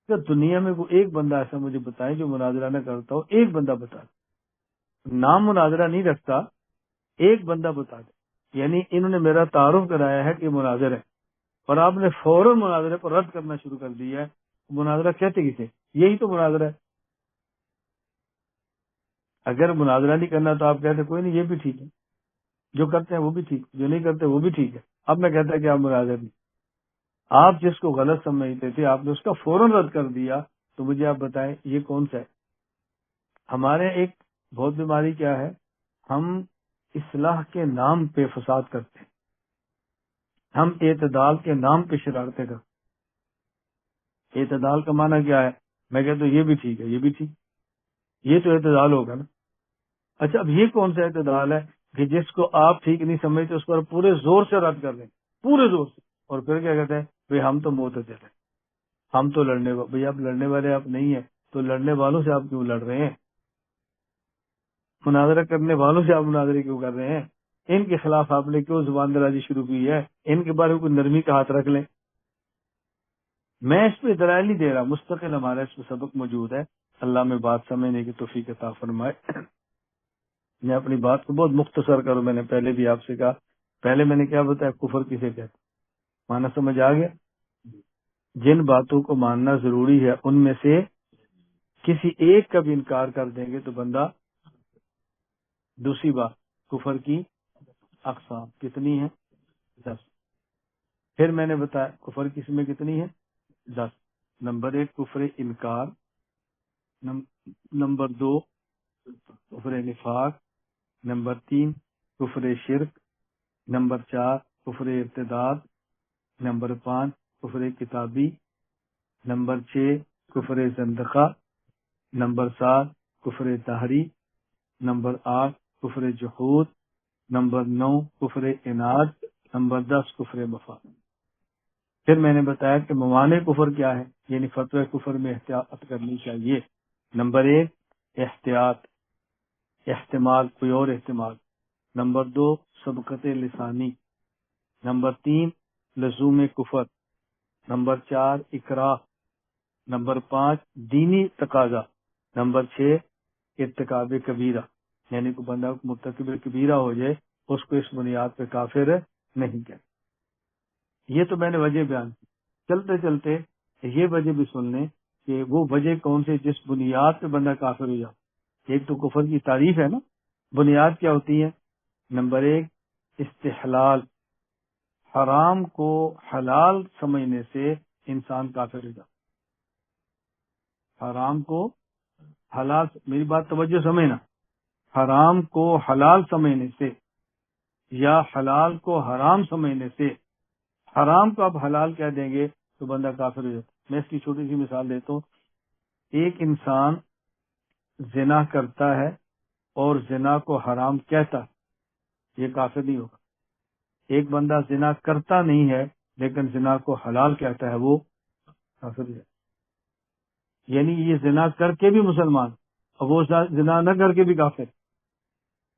کہ دنیا میں کوئی ایک بندہ ایسا مجھے بتائے جو مناظرہ نہ کرتا ہو, ایک بندہ بتا دے. نام مناظرہ نہیں رکھتا, ایک بندہ بتا دے. یعنی انہوں نے میرا تعارف کرایا ہے کہ یہ مناظر ہے اور آپ نے فوراً مناظرے پر رد کرنا شروع کر دیا ہے. مناظرہ کہتے کسے؟ یہی تو مناظرہ ہے. اگر مناظرہ نہیں کرنا تو آپ کہتے کوئی نہیں یہ بھی ٹھیک ہے, جو کرتے ہیں وہ بھی ٹھیک, جو نہیں کرتے وہ بھی ٹھیک ہے. اب میں کہتا کہ آپ مناظر نہیں. آپ جس کو غلط سمجھتے تھے آپ نے اس کا فوراً رد کر دیا. تو مجھے آپ بتائیں یہ کون سا ہے؟ ہمارے ایک بہت بیماری کیا ہے, ہم اصلاح کے نام پہ فساد کرتے ہیں, ہم اعتدال کے نام پہ شرارتیں کرتے ہیں. اعتدال کا معنی کیا ہے؟ میں کہتا ہوں یہ بھی ٹھیک ہے یہ بھی ٹھیک, یہ تو اعتدال ہوگا نا. اچھا اب یہ کون سا اعتدال ہے کہ جس کو آپ ٹھیک نہیں سمجھتے اس پر پورے زور سے رد کر دیں, پورے زور سے, اور پھر کیا کہتے ہیں بھئی ہم تو معتدل ہیں, ہم تو لڑنے والے. بھئی آپ لڑنے والے آپ نہیں ہیں تو لڑنے والوں سے آپ کیوں لڑ رہے ہیں؟ مناظرہ کرنے والوں سے آپ مناظرے کیوں کر رہے ہیں؟ ان کے خلاف آپ نے کیوں زبان درازی شروع کی ہے؟ ان کے بارے میں کوئی نرمی کا ہاتھ رکھ لیں. میں اس پہ دلائل نہیں دے رہا, مستقل ہمارا اس پہ سبق موجود ہے. اللہ میں بات سمجھنے کی توفیق عطا فرمائے. میں اپنی بات کو بہت مختصر کروں. میں نے پہلے بھی آپ سے کہا, پہلے میں نے کیا بتایا کفر کسے کہتے, مانا سمجھ آ گیا؟ جن باتوں کو ماننا ضروری ہے ان میں سے کسی ایک کا بھی انکار کر دیں گے تو بندہ. دوسری بات کفر کی اقسام کتنی ہیں؟ 10. پھر میں نے بتایا کفر کی قسمیں کتنی ہیں؟ 10. نمبر 1 کفر انکار, نمبر 2 کفر نفاق, نمبر 3 کفر شرک, نمبر 4 کفر ارتداد, نمبر 5 کفر کتابی, نمبر 6 کفر زندقہ, نمبر 7 کفر طہری, نمبر 8 کفر جحود, نمبر 9 کفر اناد, نمبر 10 کفر مفاد. پھر میں نے بتایا کہ موانع کفر کیا ہے, یعنی فتوی کفر میں احتیاط کرنی چاہیے. نمبر 1 احتیاط, احتمال, کوئی اور احتمال. نمبر 2 سبقت لسانی. نمبر 3 لزوم کفر. نمبر 4 اکراہ. نمبر 5 دینی تقاضا. نمبر 6 ارتکاب کبیرہ, یعنی کوئی بندہ مرتکب کبیرہ ہو جائے اس کو اس بنیاد پہ کافر نہیں کہتے. یہ تو میں نے وجہ بیان کی. چلتے چلتے یہ وجہ بھی سن لیں کہ وہ وجہ کون سے جس بنیاد پہ بندہ کافر ہو جاتا. ایک تو کفر کی تعریف ہے نا. بنیاد کیا ہوتی ہے؟ نمبر 1 استحلال، حرام کو حلال سمجھنے سے انسان کافر ہو جاتا. حرام کو حلال، میری بات توجہ سمجھنا، حرام کو حلال سمجھنے سے یا حلال کو حرام سمجھنے سے، حرام کو آپ حلال کہہ دیں گے تو بندہ کافر ہو جاتا. میں اس کی چھوٹی سی مثال دیتا ہوں. ایک انسان زنا کرتا ہے اور زنا کو حرام کہتا ہے، یہ کافر نہیں ہوگا. ایک بندہ زنا کرتا نہیں ہے لیکن زنا کو حلال کہتا ہے، وہ کافر ہو جاتا. یعنی یہ زنا کر کے بھی مسلمان اور وہ زنا نہ کر کے بھی کافر.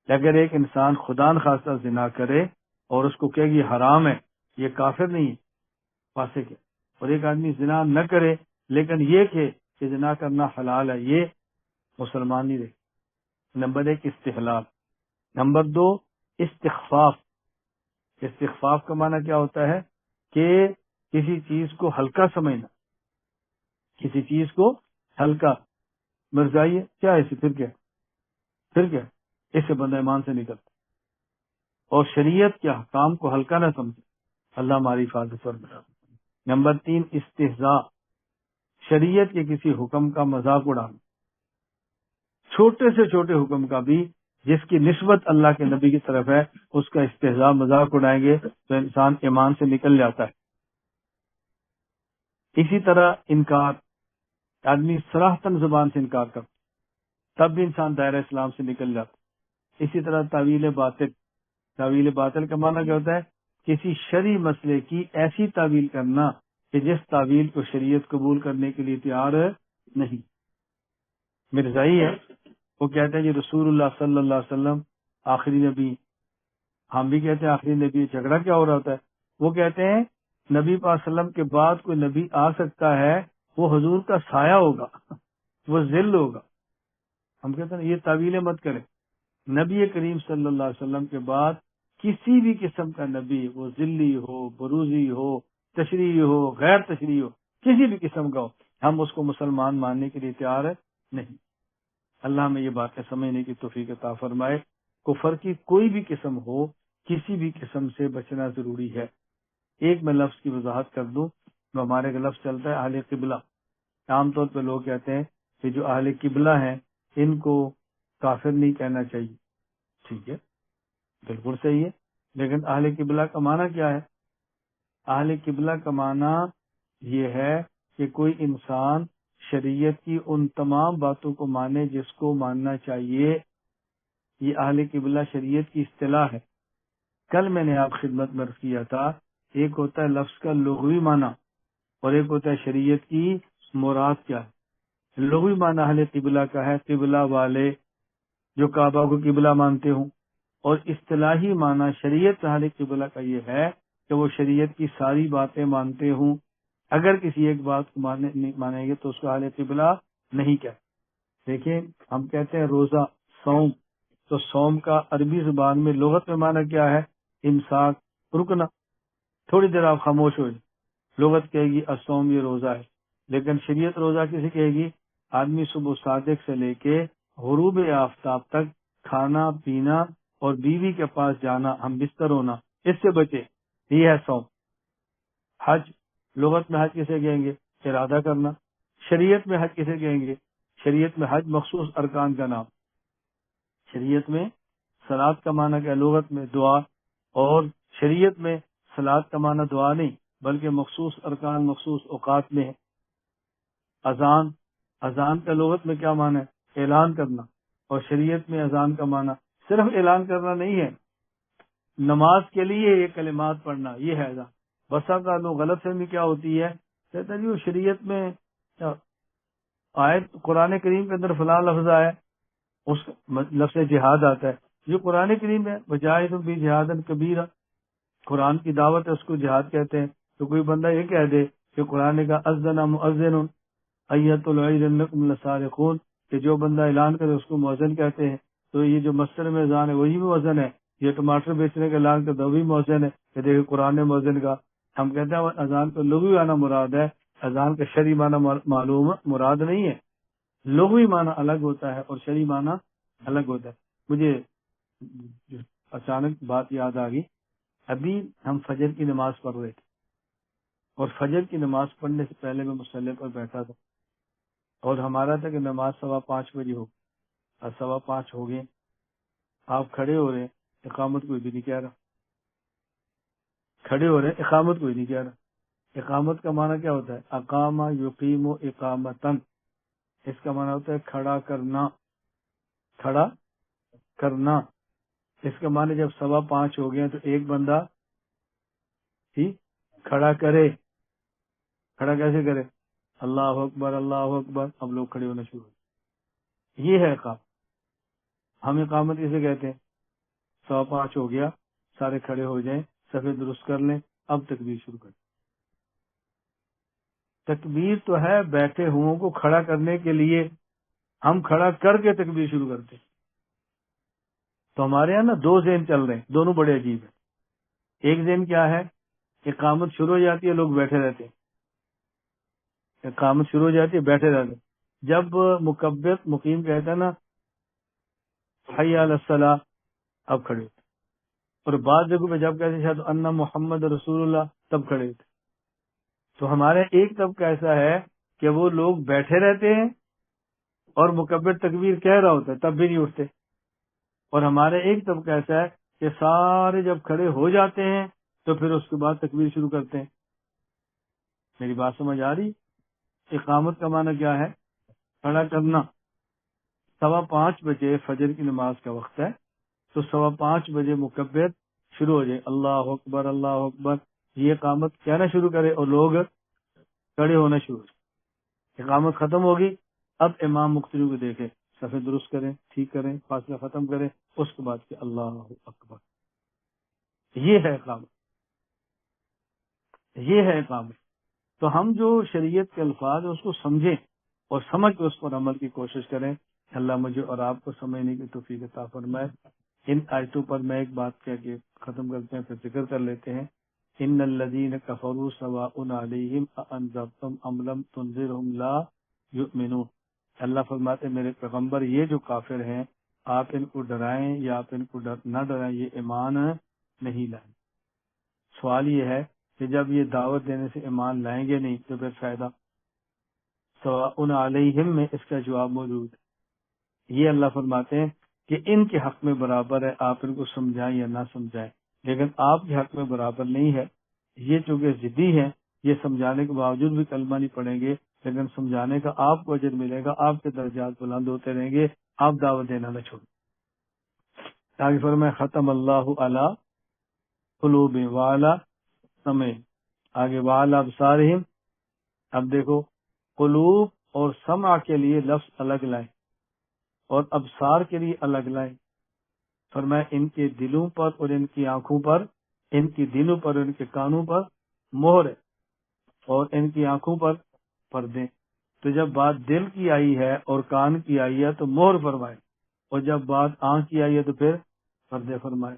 اگر ایک انسان خدا نخواستہ زنا کرے اور اس کو کہے گی حرام ہے، یہ کافر نہیں ہے، فاسق ہے. اور ایک آدمی زنا نہ کرے لیکن یہ کہ زنا کرنا حلال ہے، یہ مسلمان نہیں رہے. نمبر 1 استحلال. نمبر 2 استخفاف. استخفاف کا معنی کیا ہوتا ہے؟ کہ کسی چیز کو ہلکا سمجھنا، کسی چیز کو ہلکا. مرزائی ہے کیا ہے، پھر کیا اس سے بندہ ایمان سے نکلتا. اور شریعت کے احکام کو ہلکا نہ سمجھے. اللہ ہماری حفاظت فرمائے. نمبر 3 استہزاء. شریعت کے کسی حکم کا مذاق اڑانا، چھوٹے سے چھوٹے حکم کا بھی جس کی نسبت اللہ کے نبی کی طرف ہے اس کا استہزاء مذاق اڑائیں گے تو انسان ایمان سے نکل جاتا ہے. اسی طرح انکار، آدمی صراحتاً زبان سے انکار کرتا تب بھی انسان دائرہ اسلام سے نکل جاتا. اسی طرح تعویل باطل. تعویل باطل کا معنی کیا ہوتا ہے؟ کسی شرعی مسئلے کی ایسی تعویل کرنا کہ جس تعویل کو شریعت قبول کرنے کے لیے تیار نہیں. مرزائی ہے، وہ کہتے ہیں جی رسول اللہ صلی اللہ علیہ وسلم آخری نبی. ہم بھی کہتے ہیں آخری نبی. جھگڑا کیا ہو رہا ہوتا ہے؟ وہ کہتے ہیں نبی پاک صلی اللہ علیہ وسلم کے بعد کوئی نبی آ سکتا ہے، وہ حضور کا سایہ ہوگا، وہ ذل ہوگا. ہم کہتے ہیں یہ تعویلیں مت کریں. نبی کریم صلی اللہ علیہ وسلم کے بعد کسی بھی قسم کا نبی، وہ ذلی ہو، بروزی ہو، تشریعی ہو، غیر تشریعی ہو، کسی بھی قسم کا ہو، ہم اس کو مسلمان ماننے کے لیے تیار نہیں. اللہ ہمیں یہ باتیں سمجھنے کی توفیق عطا فرمائے. کفر کی کوئی بھی قسم ہو، کسی بھی قسم سے بچنا ضروری ہے. ایک میں لفظ کی وضاحت کر دوں. جو ہمارے کا لفظ چلتا ہے اہل قبلہ. عام طور پہ لوگ کہتے ہیں کہ جو اہل قبلہ ہیں ان کو کافر نہیں کہنا چاہیے. ٹھیک ہے، بالکل صحیح ہے، لیکن اہل قبلہ کا معنی کیا ہے؟ اہل قبلہ کا معنی یہ ہے کہ کوئی انسان شریعت کی ان تمام باتوں کو مانے جس کو ماننا چاہیے. یہ اہل قبلہ شریعت کی اصطلاح ہے. کل میں نے آپ خدمت میں عرض کیا تھا، ایک ہوتا ہے لفظ کا لغوی معنی اور ایک ہوتا ہے شریعت کی مراد کیا ہے. لغوی معنی اہل قبلہ کا ہے قبلہ والے جو کعبہ کو قبلہ مانتے ہوں، اور اصطلاحی معنی شریعت اہل قبلہ کا یہ ہے کہ وہ شریعت کی ساری باتیں مانتے ہوں. اگر کسی ایک بات کو مانیں گے تو اس کو اہل قبلہ نہیں کہتے. دیکھیں ہم کہتے ہیں روزہ، صوم، تو صوم کا عربی زبان میں لغت میں معنی کیا ہے؟ امساک، رکنا، تھوڑی دیر آپ خاموش ہو جائیں. لغت کہے گی الصوم، یہ روزہ ہے. لیکن شریعت روزہ کسے کہے گی؟ آدمی صبح صادق سے لے کے غروب آفتاب تک کھانا پینا اور بیوی کے پاس جانا، ہم بستر ہونا، اس سے بچے، یہ ہے صوم. حج، لغت میں حج کسے کہیں گے؟ ارادہ کرنا. شریعت میں حج کسے کہیں گے؟ شریعت میں حج مخصوص ارکان کا نام. شریعت میں صلاۃ کا معنی کیا؟ لغت میں دعا، اور شریعت میں صلاۃ کا معنی دعا نہیں بلکہ مخصوص ارکان مخصوص اوقات میں ہے. اذان، اذان کا لغت میں کیا معنی ہے؟ اعلان کرنا. اور شریعت میں اذان کا معنی صرف اعلان کرنا نہیں ہے، نماز کے لیے یہ کلمات پڑھنا، یہ ہے اذان. بسا کا لوگ غلط فہمی کیا ہوتی ہے، کہتے ہیں جی وہ شریعت میں آیت قرآن کریم کے اندر فلاں لفظ آیا، اس لفظ جہاد آتا ہے، جو قرآن کریم ہے وجاہدوا بھی جہاد کبیرہ، قرآن کی دعوت ہے، اس کو جہاد کہتے ہیں. تو کوئی بندہ یہ کہہ دے کہ قرآن کا اذن مؤذن ایۃ العید انکم لسارقون، کہ جو بندہ اعلان کرے اس کو مؤذن کہتے ہیں، تو یہ جو مسجد میں اذان ہے وہی مؤذن ہے. یہ ٹماٹر بیچنے کا اعلان کرتا وہی مؤذن ہے کہ دیکھیں قرآن مؤذن کا ہم کہتے ہیں اذان کا لغوی معنی مراد ہے، اذان کا شرعی معنی معلوم مراد نہیں ہے. لغوی معنی الگ ہوتا ہے اور شرعی معنی الگ ہوتا ہے. مجھے اچانک بات یاد آ گئی. ابھی ہم فجر کی نماز پڑھ رہے تھے اور فجر کی نماز پڑھنے سے پہلے میں مصلی پر بیٹھا تھا اور ہمارا تھا کہ نماز 5:15 بجے ہو. اور 5:15 ہو گئے، آپ کھڑے ہو رہے، اقامت کوئی بھی نہیں کہہ رہا. کھڑے ہو رہے، اقامت کوئی نہیں کہہ رہا. اقامت کا معنی کیا ہوتا ہے؟ اقامہ یقیم و اقامتن. اس کا معنی ہوتا ہے کھڑا کرنا. کھڑا کرنا اس کا معنی جب 5:15 ہو گئے تو ایک بندہ کھڑا کرے. کھڑا کیسے کرے؟ اللہ اکبر اللہ اکبر. اب لوگ کھڑے ہونا شروع ہو. یہ ہے اقامت. ہم اقامت کیسے کہتے ہیں؟ 5:15 ہو گیا، سارے کھڑے ہو جائیں، صفے درست کر لیں، اب تکبیر شروع کریں. تکبیر تو ہے بیٹھے ہوں کو کھڑا کرنے کے لیے، ہم کھڑا کر کے تکبیر شروع کرتے. تو ہمارے یہاں نا دو ذہن چل رہے ہیں، دونوں بڑے عجیب ہیں. ایک ذہن کیا ہے؟ اقامت شروع ہو جاتی ہے، لوگ بیٹھے رہتے ہیں. اقامت شروع ہو جاتی ہے، بیٹھے رہتے ہیں. جب مکبر مقیم کہتا ہے نا حی علی الصلاۃ، اب کھڑے ہوتے. اور بعض جگہوں پہ جب کہتے ہیں ان محمد رسول اللہ، تب کھڑے ہوتے. تو ہمارے ایک طبقہ ایسا ہے کہ وہ لوگ بیٹھے رہتے ہیں اور مکبر تکبیر کہہ رہا ہوتا ہے تب بھی نہیں اٹھتے. اور ہمارے ایک طبقہ ایسا ہے کہ سارے جب کھڑے ہو جاتے ہیں تو پھر اس کے بعد تکبیر شروع کرتے ہیں. میری بات سمجھ آ رہی؟ اقامت کا معنی کیا ہے؟ کھڑا کرنا. 5:15 بجے فجر کی نماز کا وقت ہے تو 5:15 بجے مکبر شروع ہو جائے اللہ اکبر اللہ اکبر، یہ اقامت کہنا شروع کرے اور لوگ کھڑے ہونا شروع ہو. اقامت ختم ہوگی، اب امام مقتدی کو دیکھے، صفے درست کریں، ٹھیک کریں، فاصلہ ختم کریں، اس کے بعد کہ اللہ اکبر. یہ ہے اقامت. یہ ہے اقامت. تو ہم جو شریعت کے الفاظ ہیں اس کو سمجھیں اور سمجھ کے اس پر عمل کی کوشش کریں. اللہ مجھے اور آپ کو سمجھنے کی توفیق عطا فرمائے. ان آیتوں پر میں ایک بات کہہ کے ختم کرتے ہیں، پھر ذکر کر لیتے ہیں. ان الذین کفروا سواء علیہم اانذرتم ام لم تنذرہم لا یؤمنون. اللہ فرماتے ہیں میرے پیغمبر، یہ جو کافر ہیں آپ ان کو ڈرائیں یا آپ ان کو نہ ڈرائیں، یہ ایمان نہیں لائیں. سوال یہ ہے کہ جب یہ دعوت دینے سے ایمان لائیں گے نہیں تو پھر فائدہ؟ سواء علیہم میں اس کا جواب موجود ہے. یہ اللہ فرماتے ہیں کہ ان کے حق میں برابر ہے، آپ ان کو سمجھائیں یا نہ سمجھائیں، لیکن آپ کے حق میں برابر نہیں ہے. یہ چونکہ ضدی ہیں، یہ سمجھانے کے باوجود بھی کلمہ نہیں پڑھیں گے، لیکن سمجھانے کا آپ کو اجر ملے گا، آپ کے درجات بلند ہوتے رہیں گے، آپ دعوت دینا نہ چھوڑیں. آگے فرمائے ختم اللہ علی قلوب وعلی سمع. آگے وعلی ابصارہم. اب دیکھو قلوب اور سمع کے لیے لفظ الگ لائیں اور ابصار کے لیے الگ لائیں. فرمایا ان کے دلوں پر اور ان کی آنکھوں پر، ان کی دلوں پر اور ان کے کانوں پر مہر ہے اور ان کی آنکھوں پر پردے. تو جب بات دل کی آئی ہے اور کان کی آئی ہے تو مہر فرمائے، اور جب بات آنکھ کی آئی ہے تو پھر پردے فرمائے.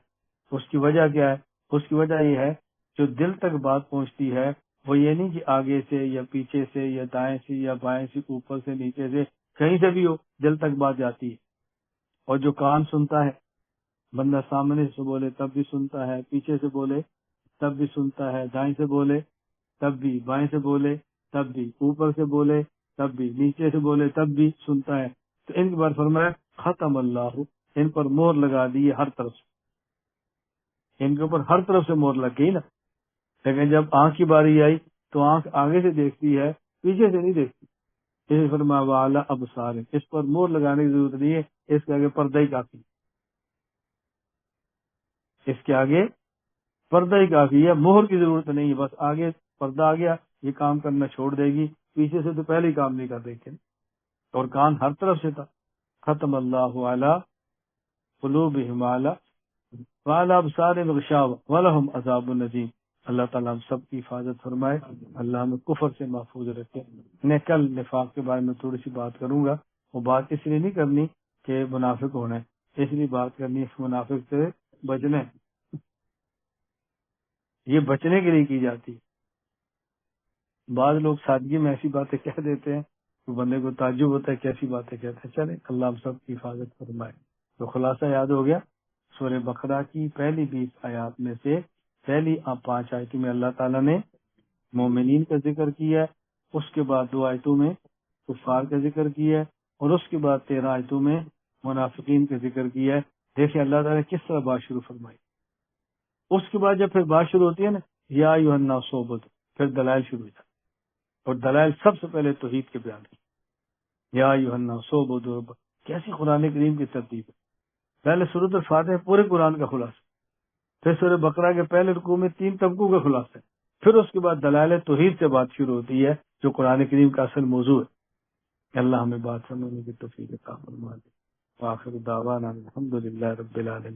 اس کی وجہ کیا ہے؟ اس کی وجہ یہ ہے جو دل تک بات پہنچتی ہے وہ یہ نہیں کہ آگے سے یا پیچھے سے یا دائیں سے یا بائیں سے، اوپر سے نیچے سے، کہیں سے بھی ہو، دل تک بات جاتی ہے. اور جو کان سنتا ہے، بندہ سامنے سے بولے تب بھی سنتا ہے، پیچھے سے بولے تب بھی سنتا ہے، دائیں سے بولے تب بھی، بائیں سے بولے تب بھی، اوپر سے بولے تب بھی، نیچے سے بولے تب بھی سنتا ہے. تو ان کے بعد فرمایا ختم اللہ، ان پر مہر لگا دی ہر طرف سے. ان کے اوپر ہر طرف سے مہر لگ گئی نا. لیکن جب آنکھ کی باری آئی تو آنکھ آگے سے دیکھتی ہے، پیچھے سے نہیں دیکھتی. اس فرمایا وعلی ابصار، اس پر مہر لگانے کی ضرورت نہیں ہے، اس کے آگے پردہ ہی کافی. اس کے آگے پردہ ہی کافی ہے، مہر کی ضرورت نہیں ہے. بس آگے پردہ آ گیا، یہ کام کرنا چھوڑ دے گی، پیچھے سے تو پہلے ہی کام نہیں کر رہی تھے. اور کان ہر طرف سے تھا. ختم اللہ علی قلوبہم وعلی ابصارہم غشاوہ ولہم عذاب العظیم. اللہ تعالیٰ ہم سب کی حفاظت فرمائے، اللہ ہمیں کفر سے محفوظ رکھے. میں کل نفاق کے بارے میں تھوڑی سی بات کروں گا. وہ بات اس لیے نہیں کرنی کہ منافق ہونا ہے، اس لیے بات کرنی ہے منافق سے بچنے. یہ بچنے کے لیے کی جاتی ہے. بعض لوگ سادگی میں ایسی باتیں کہہ دیتے ہیں تو بندے کو تعجب ہوتا ہے کیسی باتیں کہتے ہیں. چلیں اللہ ہم سب کی حفاظت فرمائے. تو خلاصہ یاد ہو گیا. سورہ بقرہ کی پہلی 20 آیات میں سے پہلی 5 آیتوں میں اللہ تعالیٰ نے مومنین کا ذکر کیا ہے، اس کے بعد 2 آیتوں میں کفار کا ذکر کیا ہے، اور اس کے بعد 13 آیتوں میں منافقین کا ذکر کیا ہے. دیکھیں اللہ تعالیٰ نے کس طرح بات شروع فرمائی. اس کے بعد جب پھر بات شروع ہوتی ہے نا یا ایھا الناس اعبدوا، پھر دلائل شروع ہو جاتے، اور دلائل سب سے پہلے توحید کے بیان کی. یا ایھا الناس اعبدوا ربکم، کیسی قرآن کریم کی ترتیب ہے. پہلے سورۃ الفاتحہ پورے قرآن کا خلاصہ، پھر سورہ بقرہ کے پہلے رکوع میں 3 طبقوں کا خلاصہ ہے، پھر اس کے بعد دلائل توحید سے بات شروع ہوتی ہے جو قرآن کریم کا اصل موضوع ہے. اللہ ہمیں بات سمجھنے کی توفیق عطا فرما دے. وآخر دعوانا الحمدللہ رب العالمین.